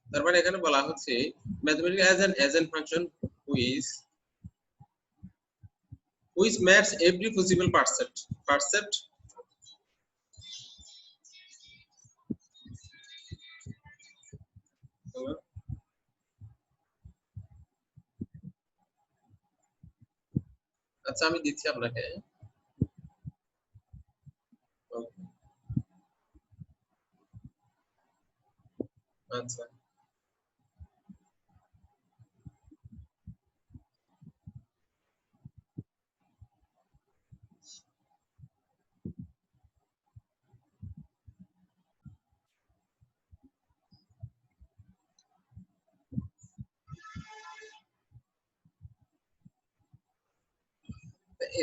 Speaker 1: তার মানে এখানে বলা হচ্ছে mathematically as an agent function which maps every possible percept আচ্ছা আমি দিচ্ছি আপনাকে। আচ্ছা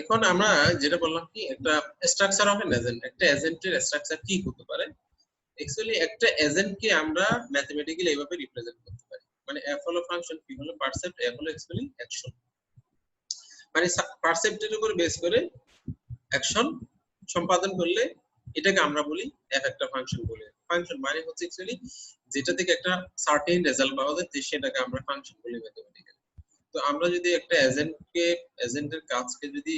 Speaker 1: এখন আমরা যেটা বললাম কি একটা স্ট্রাকচার অফ এন এজেন্ট, একটা এজেন্টের স্ট্রাকচার কি হতে পারে। অ্যাকচুয়ালি একটা এজেন্টকে আমরা ম্যাথমেটিক্যালি এইভাবে রিপ্রেজেন্ট করতে পারি, মানে f হলো ফাংশন, p হলো পারসেপ্ট, a হলো অ্যাকচুয়ালি অ্যাকশন। মানে পারসেপ্টের উপর বেস করে অ্যাকশন সম্পাদন করলে এটাকে আমরা বলি f একটা ফাংশন বলি। ফাংশন মানে হচ্ছে অ্যাকচুয়ালি যেটা থেকে একটা সার্টেন রেজাল্ট পাওয়া যায় সেটাকে আমরা ফাংশন বলি ম্যাথমেটিক্যালি। তো আমরা যদি একটা এজেন্টের কাজকে যদি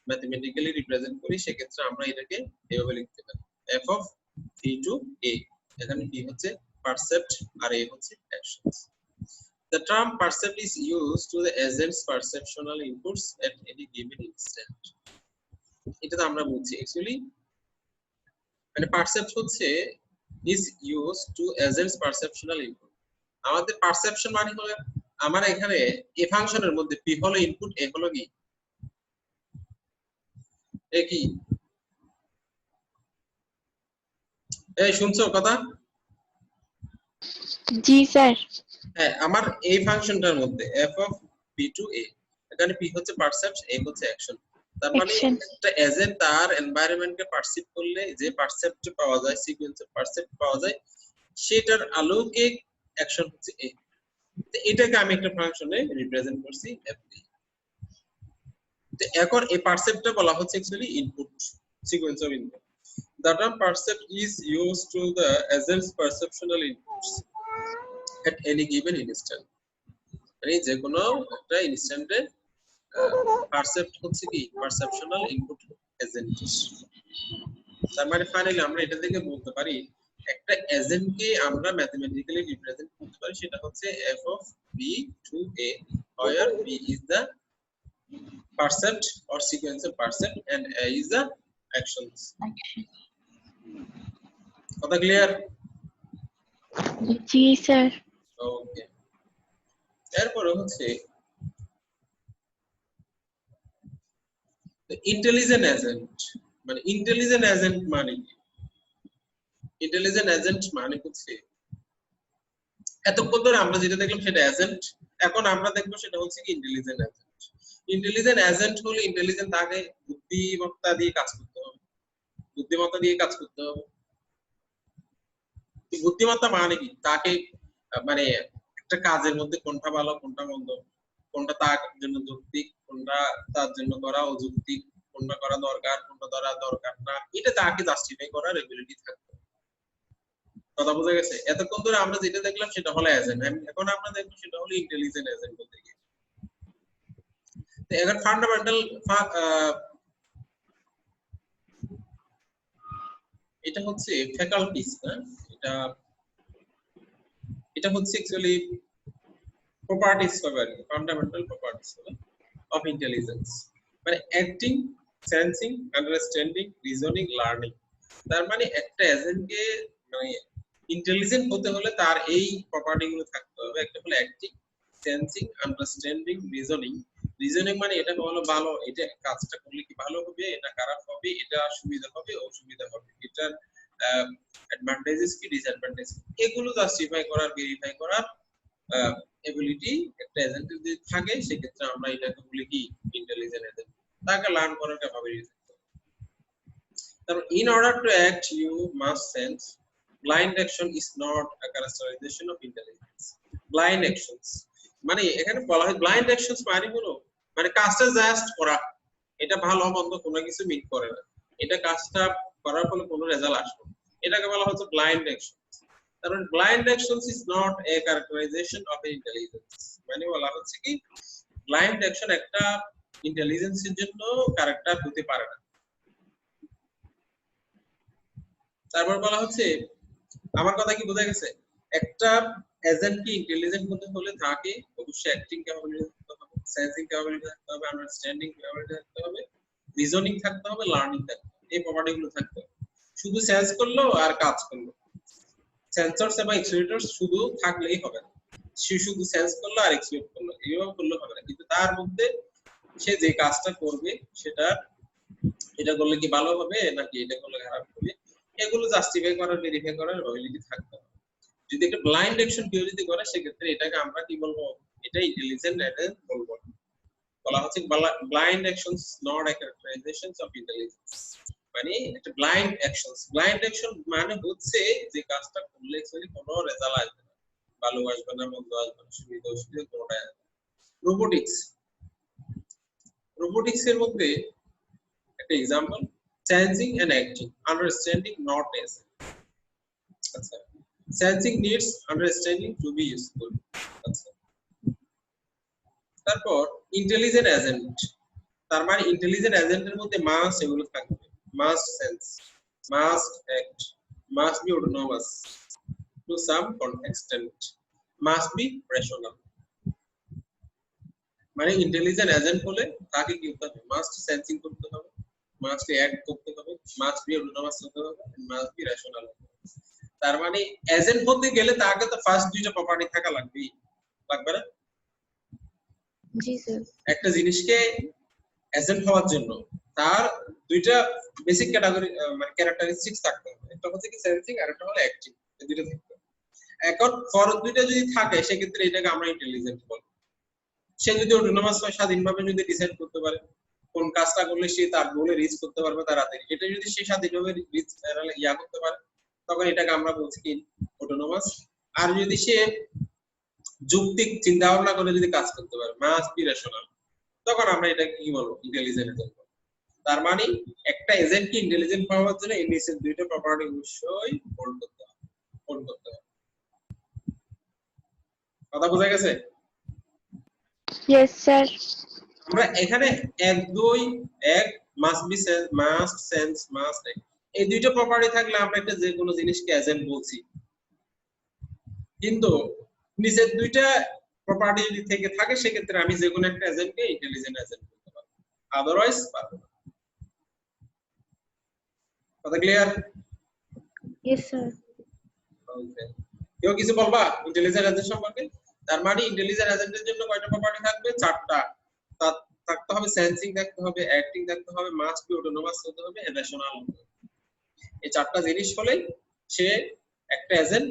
Speaker 1: ম্যাথমেটিক্যালি রিপ্রেজেন্ট করি সেক্ষেত্রে আমরা এটাকে এভাবে লিখতে পারি f of p to a। এখানে p হচ্ছে পারসেপ্ট আর a হচ্ছে actions. The term percept is used to the agent's perceptual inputs at any given instant। এটা তো আমরা বুঝছি অ্যাকচুয়ালি, মানে পারসেপ্ট হচ্ছে is used to agent's perceptual input। আমাদের পারসেপশন মানে হলো আমার এখানে a ফাংশনের মধ্যে p হলো ইনপুট, a হলো কি কি এই শুনছো কথা?
Speaker 3: জি স্যার।
Speaker 1: হ্যাঁ আমার এই ফাংশনটার মধ্যে f of p to a, এখানে p হচ্ছে পারসেপ্ট, a হচ্ছে অ্যাকশন। তার মানে
Speaker 3: Action.
Speaker 1: একটা এজেন্ট তার এনভায়রনমেন্টকে পারসিভ করলে যে পারসেপ্ট পাওয়া যায়, সিকোয়েন্সের পারসেপ্ট পাওয়া যায়, সেটার আলোকে অ্যাকশন হচ্ছে এ। তো এটাকে আমি একটা ফাংশনে রিপ্রেজেন্ট করছি এফ। তো এখন এই পারসেপ্টটা বলা হচ্ছে actually input, sequence of input. The term percept is used to the agent's perceptual inputs at any given instant. মানে যে কোনো একটা ইনস্ট্যান্টে পারসেপ্ট হচ্ছে কি পারসেপশনাল ইনপুট এজেন্টের। তার মানে ফাইনালি আমরা এটা থেকে বলতে পারি একটা এজেন্টকে আমরা ম্যাথমেটিক্যালি রিপ্রেজেন্ট করতে পারি, সেটা হচ্ছে f of b to a, where b is the percept or sequence of percept and a is the actions. কথা ক্লিয়ার?
Speaker 3: জি স্যার।
Speaker 1: ওকে, এরপরে হচ্ছে ইন্টেলিজেন্ট এজেন্ট। মানে ইন্টেলিজেন্ট এজেন্ট মানে কি? ইন্টেলিজেন্ট এজেন্ট মানে হচ্ছে এতক্ষণ ধরে আমরা যেটা দেখলাম সেটা এজেন্ট, এখন আমরা দেখবো সেটা হচ্ছে কি ইন্টেলিজেন্ট এজেন্ট। ইন্টেলিজেন্ট এজেন্ট হলে ইন্টেলিজেন্ট তাকে বুদ্ধিমত্তা দিয়ে কাজ করতে হবে, বুদ্ধিমত্তা দিয়ে কাজ করতে হবে। বুদ্ধিমত্তা মানে কি? তাকে মানে একটা কাজের মধ্যে কোনটা ভালো কোনটা মন্দ, কোনটা তার জন্য যৌক্তিক, কোনটা তার জন্য করা অযৌক্তিক, কোনটা করা দরকার কোনটা করা দরকার না, এটা তাকে জাস্টিফাই করার এবিলিটি থাকবে। কথা বোঝা গেছে? এতক্ষণ ধরে আমরা যেটা দেখলাম সেটা হলো এজেন্ট, এখন আমরা দেখবো সেটা হলো ইন্টেলিজেন্ট এজেন্ট বলতে গিয়ে। তো এখন ফান্ডামেন্টাল এটা হচ্ছে ফ্যাকাল্টিস না, এটা এটা হচ্ছে অ্যাকচুয়ালি প্রপার্টিস হবে আর কি, ফান্ডামেন্টাল প্রপার্টিস হবে অফ ইন্টেলিজেন্স। মানে acting, sensing, understanding, reasoning, learning. তার মানে একটা এজেন্টকে মানে ইন্টেলিজেন্ট হতে হলে তার এই প্রপার্টি গুলো থাকতে হবে। একটা হলো acting, sensing, understanding, reasoning. Reasoning মানে এটা হলো ভালো, এটা কাজটা করলে কি ভালো হবে, এটা খারাপ হবে, এটা সুবিধা হবে অসুবিধা হবে, এটার অ্যাডভান্টেজেস কি ডিসঅ্যাডভান্টেজ, এগুলো জাস্টিফাই করার ভেরিফাই করার এবিলিটি একটা এজেন্টের যদি থাকে সেক্ষেত্রে আমরা এটাকে বলি কি ইন্টেলিজেন্ট এজেন্ট। তাকে লার্ন করার ক্যাপাবিলিটি থাকতে হবে। তারপর in order to act you must sense. Blind action is not a characterization of intelligence. Blind actions মানে এখানে বলা হয় ব্লাইন্ড অ্যাকশনস মানে হলো মানে কাজটা জাস্ট করা, এটা ভালো মন্দ কোনো কিছু মিন করে না, এটা কাজটা করার ফলে কোনো রেজাল্ট আসবে, এটাকে বলা হচ্ছে ব্লাইন্ড অ্যাকশন। কারণ blind actions is not a characterisation of intelligence. মানে বলা হচ্ছে কি ব্লাইন্ড অ্যাকশন একটা ইন্টেলিজেন্সের জন্য ক্যারেক্টার হতে পারে না। তারপর বলা হচ্ছে, আমার কথা কি বোঝা গেছে? একটা এজেন্টকে ইন্টেলিজেন্ট হতে হলে তাকে অবশ্যই অ্যাক্টিং ক্যাপাবিলিটি থাকতে হবে, সেন্সিং ক্যাপাবিলিটি থাকতে হবে, আন্ডারস্ট্যান্ডিং ক্যাপাবিলিটি থাকতে হবে, রিজনিং থাকতে হবে, লার্নিং থাকতে হবে। এই প্রপার্টি গুলো থাকতে হবে। শুধু সেন্স করলো আর কাজ করলো, সেন্সরস এবং অ্যাকচুয়েটরস শুধু থাকলেই হবে না। সে শুধু সেন্স করলো আর অ্যাকচুয়েট করলো এইভাবে করলে হবে না, কিন্তু তার মধ্যে সে যে কাজটা করবে সেটা এটা করলে কি ভালো হবে নাকি এটা করলে খারাপ হবে, এগুলো জাস্টিফাই করার ভেরিফাই করার এবিলিটি থাকতে হবে। যদি একটা ব্লাইন্ড অ্যাকশন কেউ যদি করে সেক্ষেত্রে এটাকে আমরা কি বলবো? এটা ইন্টেলিজেন্ট এজেন্ট বলবো। বলা হচ্ছে blind actions not a characterisations of intelligence. মানে একটা ব্লাইন্ড অ্যাকশন মানে হচ্ছে যে কাজটা করলে অ্যাকচুয়ালি কোনো রেজাল্ট আসবে না, ভালো আসবে না, মন্দ আসবে না, সুবিধা অসুবিধা কোনোটাই আসবে না। রোবোটিক্স এর মধ্যে একটা example, sensing and acting, understanding not essence. আচ্ছা, sensing needs understanding to be useful. আচ্ছা, তারপর ইন্টেলিজেন্ট এজেন্ট, তার মানে ইন্টেলিজেন্ট এজেন্টের মধ্যে মাস্ট এগুলো থাকবে, must sense, must act, must be autonomous to some extent, must be rational. মানে ইন্টেলিজেন্ট এজেন্ট হলে তাকে কি করতে হবে? মাস্ট সেন্সিং করতে হবে, মাস্ট অ্যাক্ট করতে হবে, মাস্ট বি অটোনোমাস হতে হবে, মাস্ট বি রেশনাল। তার মানে এজেন্ট হতে গেলে তাকে তো ফার্স্ট দুইটা প্রপার্টি থাকা লাগবেই, লাগবে না?
Speaker 2: জি স্যার।
Speaker 1: একটা জিনিসকে এজেন্ট হওয়ার জন্য তার দুইটা বেসিক ক্যাটাগরি মানে ক্যারেক্টারিস্টিক্স থাকতে হবে, একটা হচ্ছে কি সেন্সিং আর একটা হলো অ্যাক্টিং, এই দুটো থাকতে হবে। এখন ফরজ দুইটা যদি থাকে সেক্ষেত্রে এটাকে আমরা ইন্টেলিজেন্ট বলবো। সে যদি অটোনোমাস হয়, স্বাধীনভাবে যদি ডিসাইড করতে পারে কোন কাজটা করলে সে তার গোলে রিচ করতে পারবে তাড়াতাড়ি, এটা যদি সে স্বাধীনভাবে রিচ করতে পারে তখন এটাকে আমরা বলছি কি অটোনোমাস। আর যদি সে যৌক্তিক চিন্তা ভাবনা করে যদি কাজ করতে পারে, মাস্ট বি রেশনাল, তখন আমরা এটা কি বলবো, ইন্টেলিজেন্ট এজেন্ট। তার মানে একটা এজেন্টকে ইন্টেলিজেন্ট পাওয়ার জন্য এই নিচের দুইটা প্রপার্টি অবশ্যই হোল্ড করতে হবে, হোল্ড করতে হবে। কথা বোঝা গেছে?
Speaker 3: Yes sir.
Speaker 1: আমরা এখানে 1 2 1 must be must sense must, এই দুইটা প্রপার্টি থাকলে আমরা একটা যে কোনো জিনিসকে এজেন্ট বলছি। কিন্তু নিচের দুইটা প্রপার্টি যদি থেকে থাকে সেক্ষেত্রে আমি যে কোনো একটা এজেন্টকে ইন্টেলিজেন্ট এজেন্ট বলতে পারবো, আদারওয়াইজ পারবো না। কথা ক্লিয়ার?
Speaker 3: Yes sir.
Speaker 1: ওকে, কেউ কিছু বলবা ইন্টেলিজেন্ট এজেন্ট সম্পর্কে? তার মানে ইন্টেলিজেন্ট এজেন্টের জন্য কয়টা প্রপার্টি থাকবে? 4টা। তার থাকতে হবে সেন্সিং, থাকতে হবে অ্যাক্টিং, থাকতে হবে মাস্ট বি অটোনোমাস, হতে হবে রেশনাল। এই 4টা জিনিস হলেই সে একটা এজেন্ট,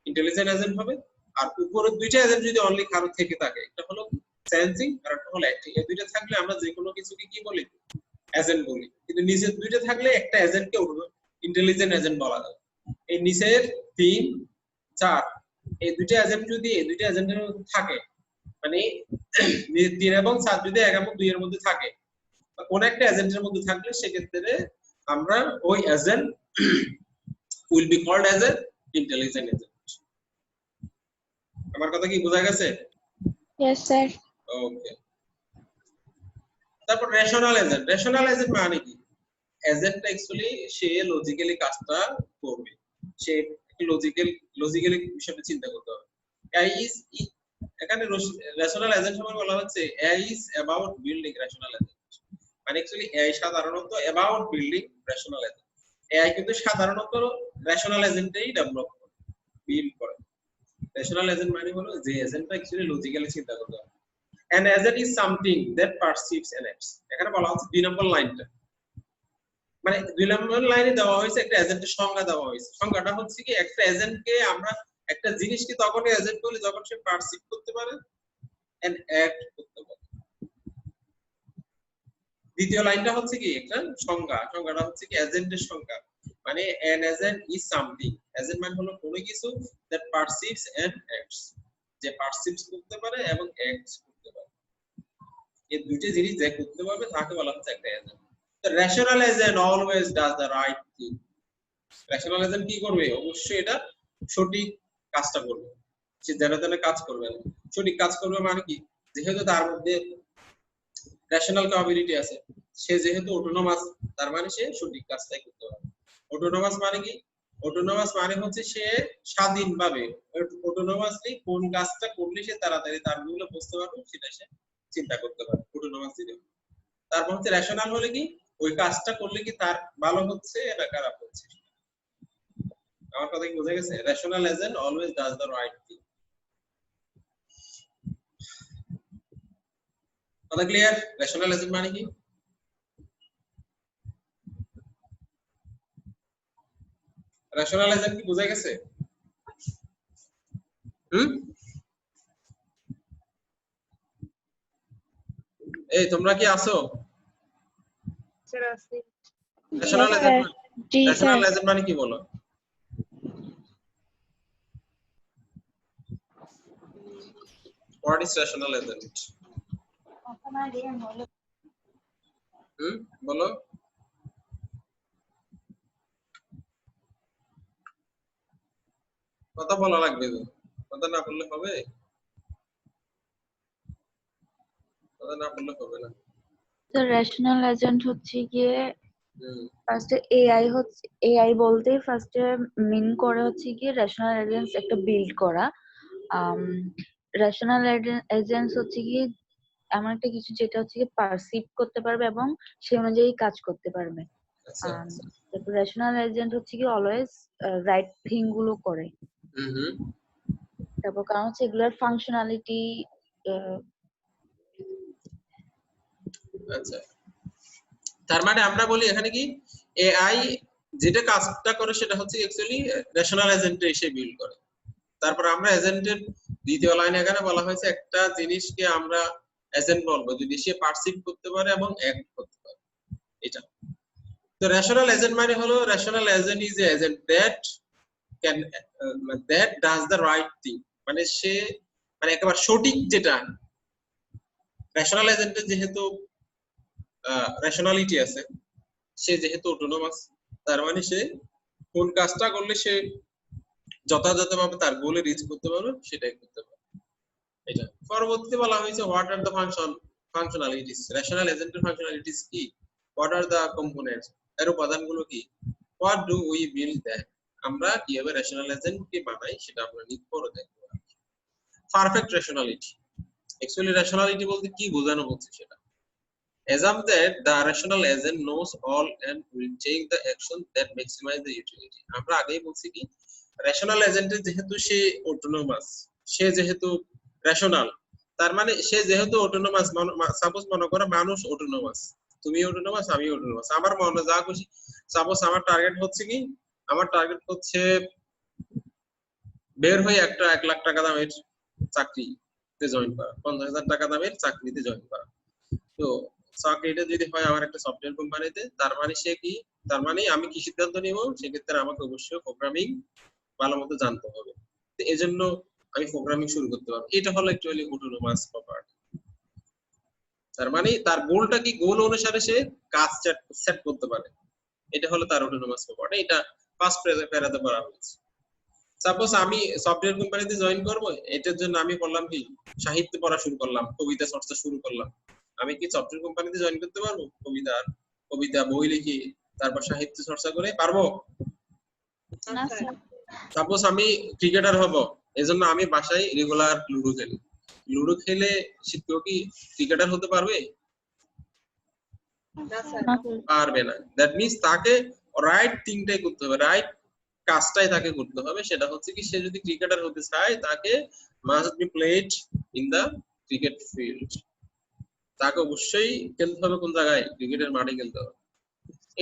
Speaker 1: ইন্টেলিজেন্ট এজেন্ট হবে। আর উপরের দুইটা এজেন্ট যদি অনলি কারো থেকে থাকে, একটা হলো সেন্সিং আর একটা হলো অ্যাক্টিং, এই দুইটা থাকলে আমরা যে কোনো কিছুকে কি বলি, এজেন্ট বলি। কিন্তু নিচের দুইটা থাকলে একটা এজেন্টকে ইন্টেলিজেন্ট এজেন্ট বলা যায়। এই নিচের 3 4 এই দুইটা এজেন্ট যদি এই দুইটা এজেন্টের মধ্যে থাকে, মানে 3 এবং 4 যদি 1 এবং 2 এর মধ্যে থাকে, বা কোন একটা এজেন্টের মধ্যে থাকলে সেক্ষেত্রে আমরা ওই agent will be called as a intelligent agent. আমার কথা কি বোঝা গেছে?
Speaker 3: Yes sir.
Speaker 1: ওকে, তারপর রেশনাল এজেন্ট। রেশনাল এজেন্ট মানে কি? এজেন্ট অ্যাকচুয়ালি সে লজিক্যালি কাজটা করবে, সে লজিক্যালি বিষয়টা চিন্তা করতে হবে। এখানে রেশনাল এজেন্ট সম্পর্কে বলা হচ্ছে AI is about building rational agent. মানে অ্যাকচুয়ালি এ সাধারণত about building rational agent. AI কিন্তু সাধারণত রেশনাল এজেন্টই ডেভেলপ করে, বিল্ড করে। রেশনাল এজেন্ট মানে হলো যে এজেন্টটা অ্যাকচুয়ালি লজিক্যালি চিন্তা করতে হবে। An agent is something that perceives and acts. এখানে বলা হচ্ছে 2 নম্বর লাইনটা, মানে 2 নম্বর লাইনে দেওয়া হয়েছে একটা এজেন্টের সংজ্ঞা দেওয়া হয়েছে। সংজ্ঞাটা হচ্ছে কি, একটা এজেন্টকে আমরা একটা জিনিসকে তখনই এজেন্ট বলি যখন সে পারসিভ করতে পারে এন্ড অ্যাক্ট করতে পারে। দ্বিতীয় লাইনটা হচ্ছে কি একটা সংজ্ঞা, সংজ্ঞাটা হচ্ছে কি এজেন্টের সংজ্ঞা, মানে an agent is something, agent মানে হলো কোনো কিছু that perceives and acts, যে পারসিভস করতে পারে এবং অ্যাক্টস করতে পারে। এই দুইটা জিনিস যে করতে পারবে তাকে বলা হচ্ছে একটা agent. The rational agent always does the right thing. Rational agent কি করবে? অবশ্যই এটা সঠিক কাজটা করবে, সে যেন তেন কাজ করবে না। সঠিক কাজ করবে মানে কি, যেহেতু তার মধ্যে রেশনাল ক্যাপাবিলিটি আছে, সে যেহেতু অটোনোমাস, তার মানে সে সঠিক কাজটাই করতে পারবে। অটোনোমাস মানে কি? অটোনোমাস মানে হচ্ছে সে স্বাধীনভাবে, অটোনোমাসলি কোন কাজটা করলে সে তাড়াতাড়ি তার গুলো বুঝতে পারবে সেটা সে চিন্তা করতে পারে, অটোনোমাস দিলে। তারপর হচ্ছে রেশনাল হলে কি, ওই কাজটা করলে কি তার ভালো হচ্ছে না খারাপ হচ্ছে। আমার কথা কি বোঝা গেছে? Rational agent always does the right thing. কথা ক্লিয়ার? রেশনাল এজেন্ট মানে কি? রেশনাল এজেন্ট কি বোঝা গেছে? এই তোমরা কি আছো?
Speaker 5: স্যার আছে।
Speaker 1: রেশনাল এজেন্ট,
Speaker 3: জি স্যার।
Speaker 1: রেশনাল এজেন্ট মানে কি বলো? What is rational agent? বলো। কথা বলা লাগবে, কথা না বললে হবে, কথা না বললে হবে না।
Speaker 2: তো রেশনাল এজেন্ট হচ্ছে গিয়ে ফার্স্টে এআই বলতে ফার্স্টে মিন করে হচ্ছে গিয়ে রেশনাল এজেন্টস একটা বিল্ড করা। রেশনাল এজেন্টস হচ্ছে গিয়ে এমন একটা কিছু যেটা হচ্ছে গিয়ে পারসিভ করতে পারবে এবং সেই অনুযায়ী কাজ করতে পারবে।
Speaker 1: আচ্ছা,
Speaker 2: তারপর রেশনাল এজেন্ট হচ্ছে কি অলওয়েজ রাইট থিং গুলো করে। তারপর কারণ হচ্ছে এগুলোর ফাংশনালিটি।
Speaker 1: আচ্ছা, তার মানে আমরা বলি এখানে কি, এআই যেটা কাজটা করে সেটা হচ্ছে অ্যাকচুয়ালি রেশনাল এজেন্ট এসে বিল্ড করে। তারপর আমরা এজেন্টের দ্বিতীয় লাইনে এখানে বলা হয়েছে একটা জিনিসকে আমরা এজেন্ট বলবো যদি সে পারসিভ করতে পারে এবং অ্যাক্ট করতে পারে, এটা। তো রেশনাল এজেন্ট মানে হলো rational agent is a agent that can that does the right thing, মানে সে মানে একেবারে সঠিক যেটা। রেশনাল এজেন্টের যেহেতু রেশনালিটি আছে, সে যেহেতু অটোনোমাস, তার মানে সে কোন কাজটা করলে সে যথাযথভাবে তার গোলে রিচ করতে পারবে সেটাই করতে পারবে। এটা পরবর্তীতে বলা হয়েছে what are the functionalities, rational এজেন্টের ফাংশনালিটিস কি, হোয়াট আর দ্য কম্পোনেন্টস, এর উপাদানগুলো কি, what do we build that, আমরা কিভাবে রেশনাল এজেন্ট কে বানাই সেটা আমরা নিয়ে পরে দেখব। পারফেক্ট রেশনালিটি, অ্যাকচুয়ালি রেশনালিটি বলতে কি বোঝানো হচ্ছে সেটা। Assume that the rational agent knows all and will take the action that maximize the utility. আমরা আগেই বলছি কি রেশনাল এজেন্টের যেহেতু সে অটোনোমাস, সে যেহেতু রেশনাল, তার মানে সে যেহেতু অটোনোমাস, সাপোজ মনে করো মানুষ অটোনোমাস, তুমি অটোনোমাস, আমি অটোনোমাস, আমার মনে যা খুশি, সাপোজ আমার টার্গেট হচ্ছে কি, আমার টার্গেট হচ্ছে বের হয়ে একটা 1 লাখ টাকা দামের চাকরিতে জয়েন করা, 50,000 টাকা দামের চাকরিতে জয়েন করা। তো চাকরিটা যদি হয় আমার একটা সফটওয়্যার কোম্পানিতে, তার মানে সে কি, তার মানে আমি কি সিদ্ধান্ত নিব, সেক্ষেত্রে আমাকে অবশ্যই প্রোগ্রামিং ভালো মতো জানতে হবে। তো এজন্য আমি প্রোগ্রামিং শুরু করতে পারবো। এটা হলো অ্যাকচুয়ালি অটোনোমাস প্রপার্টি। তার মানে তার গোলটা কি, গোল অনুসারে সে কাজ সেট করতে পারে, এটা হলো তার অটোনোমাস প্রপার্টি। এটা ফার্স্ট প্যারাতে বলা হয়েছে। সাপোজ আমি সফটওয়্যার কোম্পানিতে জয়েন করব, এটার জন্য আমি করলাম কি, সাহিত্য পড়া শুরু করলাম, কবিতা চর্চা শুরু করলাম। আমি কি সফটওয়্যার কোম্পানিতে জয়েন করতে পারবো? কবিতা বই লিখি তারপর সাহিত্য চর্চা করে পারবো?
Speaker 2: না স্যার।
Speaker 1: সাপোজ আমি ক্রিকেটার হব, এজন্য আমি বাসায় রেগুলার লুডো খেলি, লুডো খেলে সে কেউ কি ক্রিকেটার হতে পারবে? পারবে না। দ্যাট মিন্স তাকে রাইট থিংটাই করতে হবে, রাইট কাজটাই তাকে করতে হবে। সেটা হচ্ছে কি, সে যদি ক্রিকেটার হতে চায় তাকে must be played in the cricket field, তাকে অবশ্যই খেলতে হবে কোন জায়গায়, ক্রিকেটের মাঠে খেলতে হবে।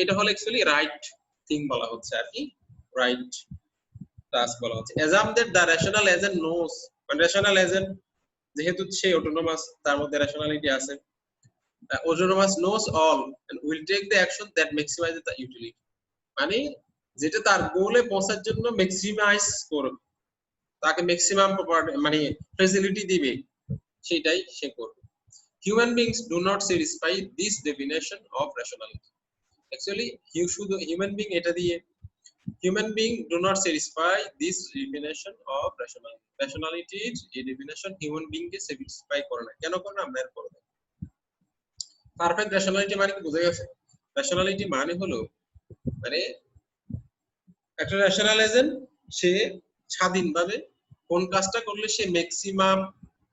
Speaker 1: এটা হলো অ্যাকচুয়ালি রাইট থিং বলা হচ্ছে আর কি, রাইট টাস্ক বলা হচ্ছে। assume that the rational agent knows, মানে rational agent যেহেতু সে অটোনোমাস, তার মধ্যে রেশনালিটি আছে, autonomous knows all and will take the action that maximizes the utility, মানে যেটা তার গোলে পৌঁছার জন্য ম্যাক্সিমাইজ করবে, তাকে ম্যাক্সিমাম মানে ফ্যাসিলিটি দিবে, সেটাই সে করবে। Human beings do not satisfy this definition of rationality. Actually, human being এটা দিয়ে human being do not satisfy this definition of rationality. Rationality এই definition human being কে satisfy করে না। কেন করে না আমরা এর পরে দেখব। পারফেক্ট রেশনালিটি মানে কি বোঝা গেছে? রেশনালিটি মানে হলো, মানে একটা রেশনাল এজেন্ট সে স্বাধীনভাবে কোন কাজটা করলে সে ম্যাক্সিমাম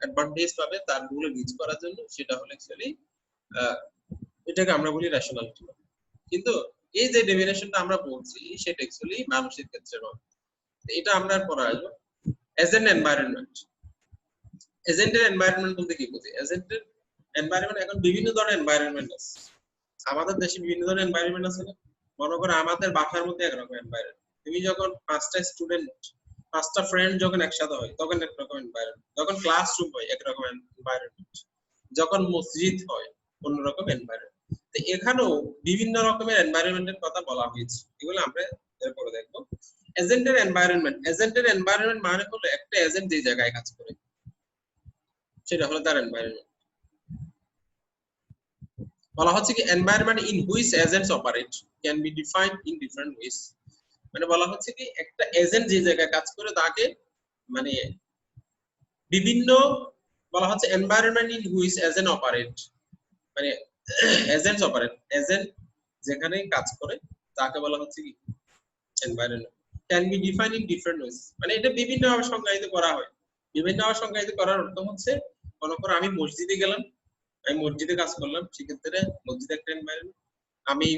Speaker 1: অ্যাডভান্টেজ পাবে তার গোলে রিচ করার জন্য, সেটা হলো অ্যাকচুয়ালি এটাকে আমরা বলি রেশনালিটি। কিন্তু এই যে ডেফিনেশনটা আমরা বলছি সেটা অ্যাকচুয়ালি মানুষের ক্ষেত্রে নয়, এটা আমরা পরে আসবো। এজেন্ট এনভায়রনমেন্ট, এজেন্টের এনভায়রনমেন্ট বলতে কি বোঝে? এজেন্টের এনভায়রনমেন্ট, এখন বিভিন্ন ধরনের এনভায়রনমেন্ট আছে, আমাদের দেশে বিভিন্ন ধরনের এনভায়রনমেন্ট আছে না? মনে করো আমাদের বাসার মধ্যে একরকম এনভায়রনমেন্ট, তুমি যখন 5টা স্টুডেন্ট 5টা ফ্রেন্ড যখন একসাথে হয় তখন একরকম এনভায়রনমেন্ট, যখন ক্লাসরুম হয় একরকম এনভায়রনমেন্ট, যখন মসজিদ হয় অন্যরকম এনভায়রনমেন্ট। তো এখানেও বিভিন্ন রকমের এনভায়রনমেন্টের কথা বলা হয়েছে, এগুলো আমরা এরপরে দেখবো। এজেন্টের এনভায়রনমেন্ট, এজেন্টের এনভায়রনমেন্ট মানে হলো একটা এজেন্ট যে জায়গায় কাজ করে সেটা হলো তার এনভায়রনমেন্ট। বলা হচ্ছে কি environment in which agents operate can be defined in different ways, মানে বলা হচ্ছে কি একটা এজেন্ট যে জায়গায় কাজ করে তাকে মানে বিভিন্ন, বলা হচ্ছে environment in which agent operate, মানে এজেন্টস অপারেট, এজেন্ট যেখানে কাজ করে তাকে বলা হচ্ছে কি environment. Can be defined in different ways, মানে এটা বিভিন্ন ভাবে সংজ্ঞায়িত করা হয়। বিভিন্ন ভাবে সংজ্ঞায়িত করার অর্থ হচ্ছে, মনে করো আমি মসজিদে গেলাম, আমি মসজিদে কাজ করলাম, সেক্ষেত্রে মসজিদ একটা এনভায়রনমেন্ট। আমি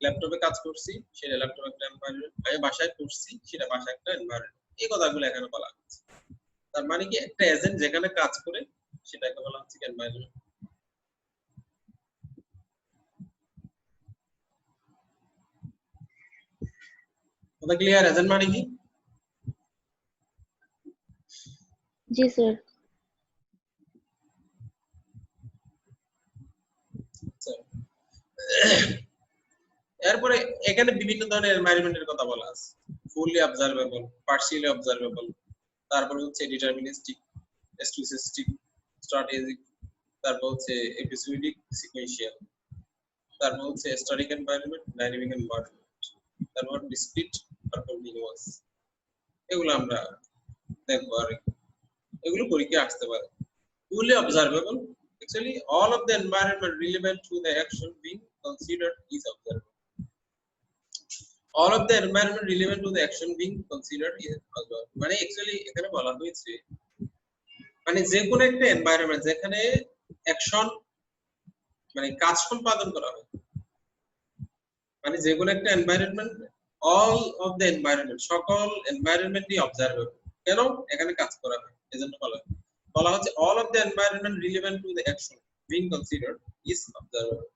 Speaker 1: ল্যাপটপে কাজ করছি, সেটা ল্যাপটপ একটা এনভায়রনমেন্ট। আমি বাসায় পড়ছি, সেটা বাসা একটা এনভায়রনমেন্ট। এই কথাগুলো এখানে বলা হচ্ছে। তার মানে কি একটা এজেন্ট যেখানে কাজ করে সেটাকে বলা হচ্ছে এনভায়রনমেন্ট। কথা ক্লিয়ার? এজেন্ট মানে কি?
Speaker 2: জি স্যার।
Speaker 1: এরপরে এখানে বিভিন্ন ধরনের এনভায়রনমেন্টের কথা বলা আছে। ফুললি অবজারভেবল, পার্শিয়ালি অবজারভেবল, তারপর হচ্ছে ডিটারমিনিস্টিক, স্ট্যাটিস্টিক, স্ট্র্যাটেজিক, তারপর হচ্ছে এপিসোডিক, সিকোয়েন্সিয়াল, তারপর হচ্ছে স্ট্যাটিক এনভায়রনমেন্ট, ডাইনামিক এনভায়রনমেন্ট, তারপর ডিসক্রিট, তারপর কন্টিনিউয়াস। এগুলো আমরা দেখবো আর এগুলো পরীক্ষায় আসতে পারে। Fully observable, actually all of the environment relevant to the action being considered is observable. All of the environment relevant to the action being considered is observable. মানে actually এখানে বলা হয়েছে মানে যে কোনো একটা এনভায়রনমেন্ট যেখানে অ্যাকশন মানে কাজ সম্পাদন করা হয়, মানে যে কোনো একটা environment, all of the environment, সকল এনভায়রনমেন্টই অবজারভেবল। কেন এখানে কাজ করা হয় এজন্য বলা হচ্ছে all of the environment relevant to the action being considered is observable.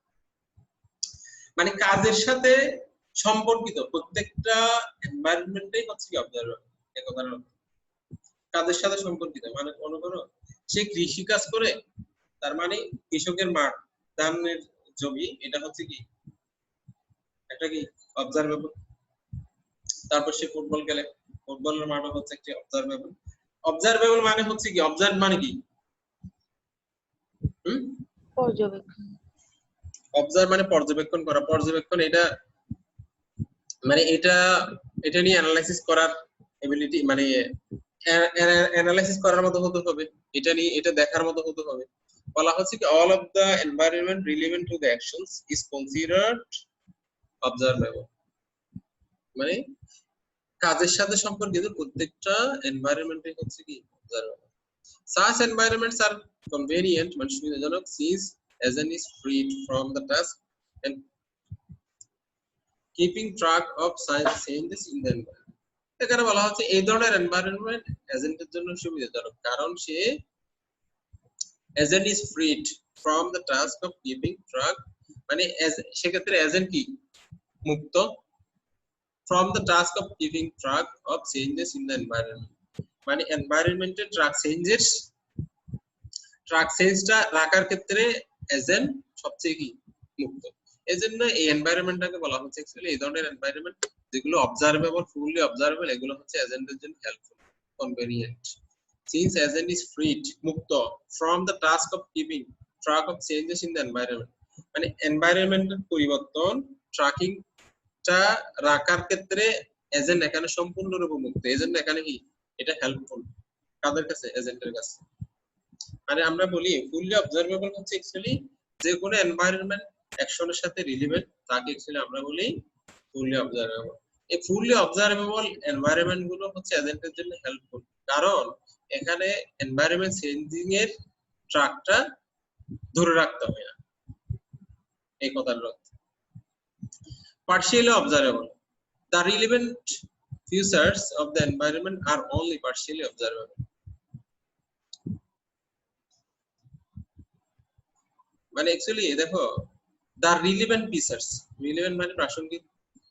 Speaker 1: মানে কাজের সাথে সম্পর্কিত প্রত্যেকটা এনভায়রনমেন্টই হচ্ছে কি অবজারভেবল। এই কথাটা কাজের সাথে সম্পর্কিত, মানে মনে করো সে কৃষি কাজ করে, তার মানে কৃষকের মাঠ, ধানের জমি, এটা হচ্ছে কি একটা কি অবজারভেবল। তারপর সে ফুটবল খেলে, ফুটবলের মাঠও হচ্ছে একটি অবজারভেবল। অবজারভেবল মানে হচ্ছে কি, অবজার্ভ মানে কি
Speaker 2: পর্যবেক্ষণ,
Speaker 1: অবজার্ভ মানে পর্যবেক্ষণ করা, পর্যবেক্ষণ এটা মানে এটা নিয়ে অ্যানালাইসিস করার এবিলিটি, মানে অ্যানালাইসিস করার মতো হতে হবে, এটা নিয়ে এটা দেখার মতো হতে হবে। বলা হচ্ছে কি all of the environment relevant to the actions is considered observable. মানে কাজের সাথে সম্পর্কিত প্রত্যেকটা এনভায়রনমেন্টই হচ্ছে কি observable. Such environments are convenient মানে সুবিধাজনক since agent is freed from the task and keeping track of changes in the environment. এখানে বলা হচ্ছে এই ধরনের এনভায়রনমেন্ট এজেন্টের জন্য সুবিধাজনক কারণ সে agent is freed from the task of keeping track, মানে সেক্ষেত্রে এজেন্ট কি মুক্ত from the task of keeping track of changes in the environment, মানে এনভায়রনমেন্টের ট্র্যাক চেঞ্জটা রাখার ক্ষেত্রে এজেন্ট সবচেয়ে কি মুক্ত। এজন্য এই এনভায়রনমেন্টটাকে বলা হচ্ছে অ্যাকচুয়ালি এই ধরনের এনভায়রনমেন্ট যেগুলো অবজারভেবল, ফুললি অবজারভেবল, এগুলো হচ্ছে এজেন্টের জন্য helpful, convenient. Since agent is freed মুক্ত from the task of keeping track of changes in the environment, মানে এনভায়রনমেন্টের পরিবর্তন ট্র্যাকিংটা রাখার ক্ষেত্রে এজেন্ট এখানে সম্পূর্ণরূপে মুক্ত। এজন্য এখানে কি এটা হেল্পফুল কাদের কাছে, এজেন্টের কাছে। মানে আমরা বলি ফুললি অবজারভেবল হচ্ছে অ্যাকচুয়ালি যে কোনো এনভায়রনমেন্ট অ্যাকশনের সাথে রিলেভেন্ট, তাকে অ্যাকচুয়ালি আমরা বলি ফুললি অবজারভেবল। এই ফুললি অবজারভেবল এনভায়রনমেন্ট গুলো হচ্ছে এজেন্টের জন্য হেল্পফুল কারণ এখানে এনভায়রনমেন্ট চেঞ্জিং এর ট্র্যাকটা ধরে রাখতে হয় না, এই কথার অর্থ। Partially observable, the relevant features of the environment are only partially observable. মানে অ্যাকচুয়ালি দেখো the relevant features, relevant মানে প্রাসঙ্গিক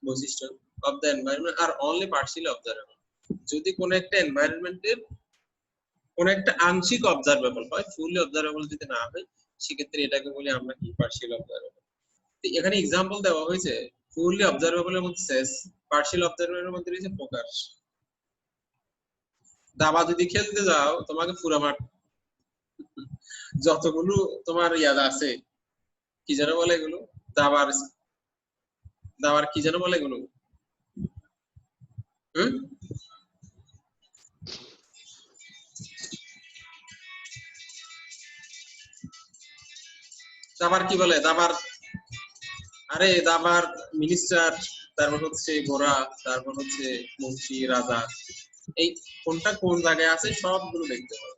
Speaker 1: বৈশিষ্ট্য of the environment are only partially observable. যদি কোন একটা এনভায়রনমেন্টের কোন একটা আংশিক অবজারভেবল হয়, ফুললি অবজারভেবল যদি না হয়, সেক্ষেত্রে এটাকে বলি আমরা কি পার্শিয়াল অবজারভেবল। তো এখানে एग्जांपल দেওয়া হয়েছে ফুললি অবজারভেবল এর মধ্যে শেষ, পার্শিয়াল অবজারভেবল এর মধ্যে রয়েছে প্রকাশ। দাবা যদি খেলতে যাও তোমাকে পুরো মাঠ যতগুলো তোমার ইয়াদ আছে কি যেন বলে এগুলো, দাবার কি যেন বলে এগুলো, দাবার কি বলে, দাবার আরে দাবার মিনিস্টার, তারপর হচ্ছে ঘোড়া, তারপর হচ্ছে মন্ত্রী, রাজা, এই কোনটা কোন জায়গায় আছে সবগুলো দেখতে হবে।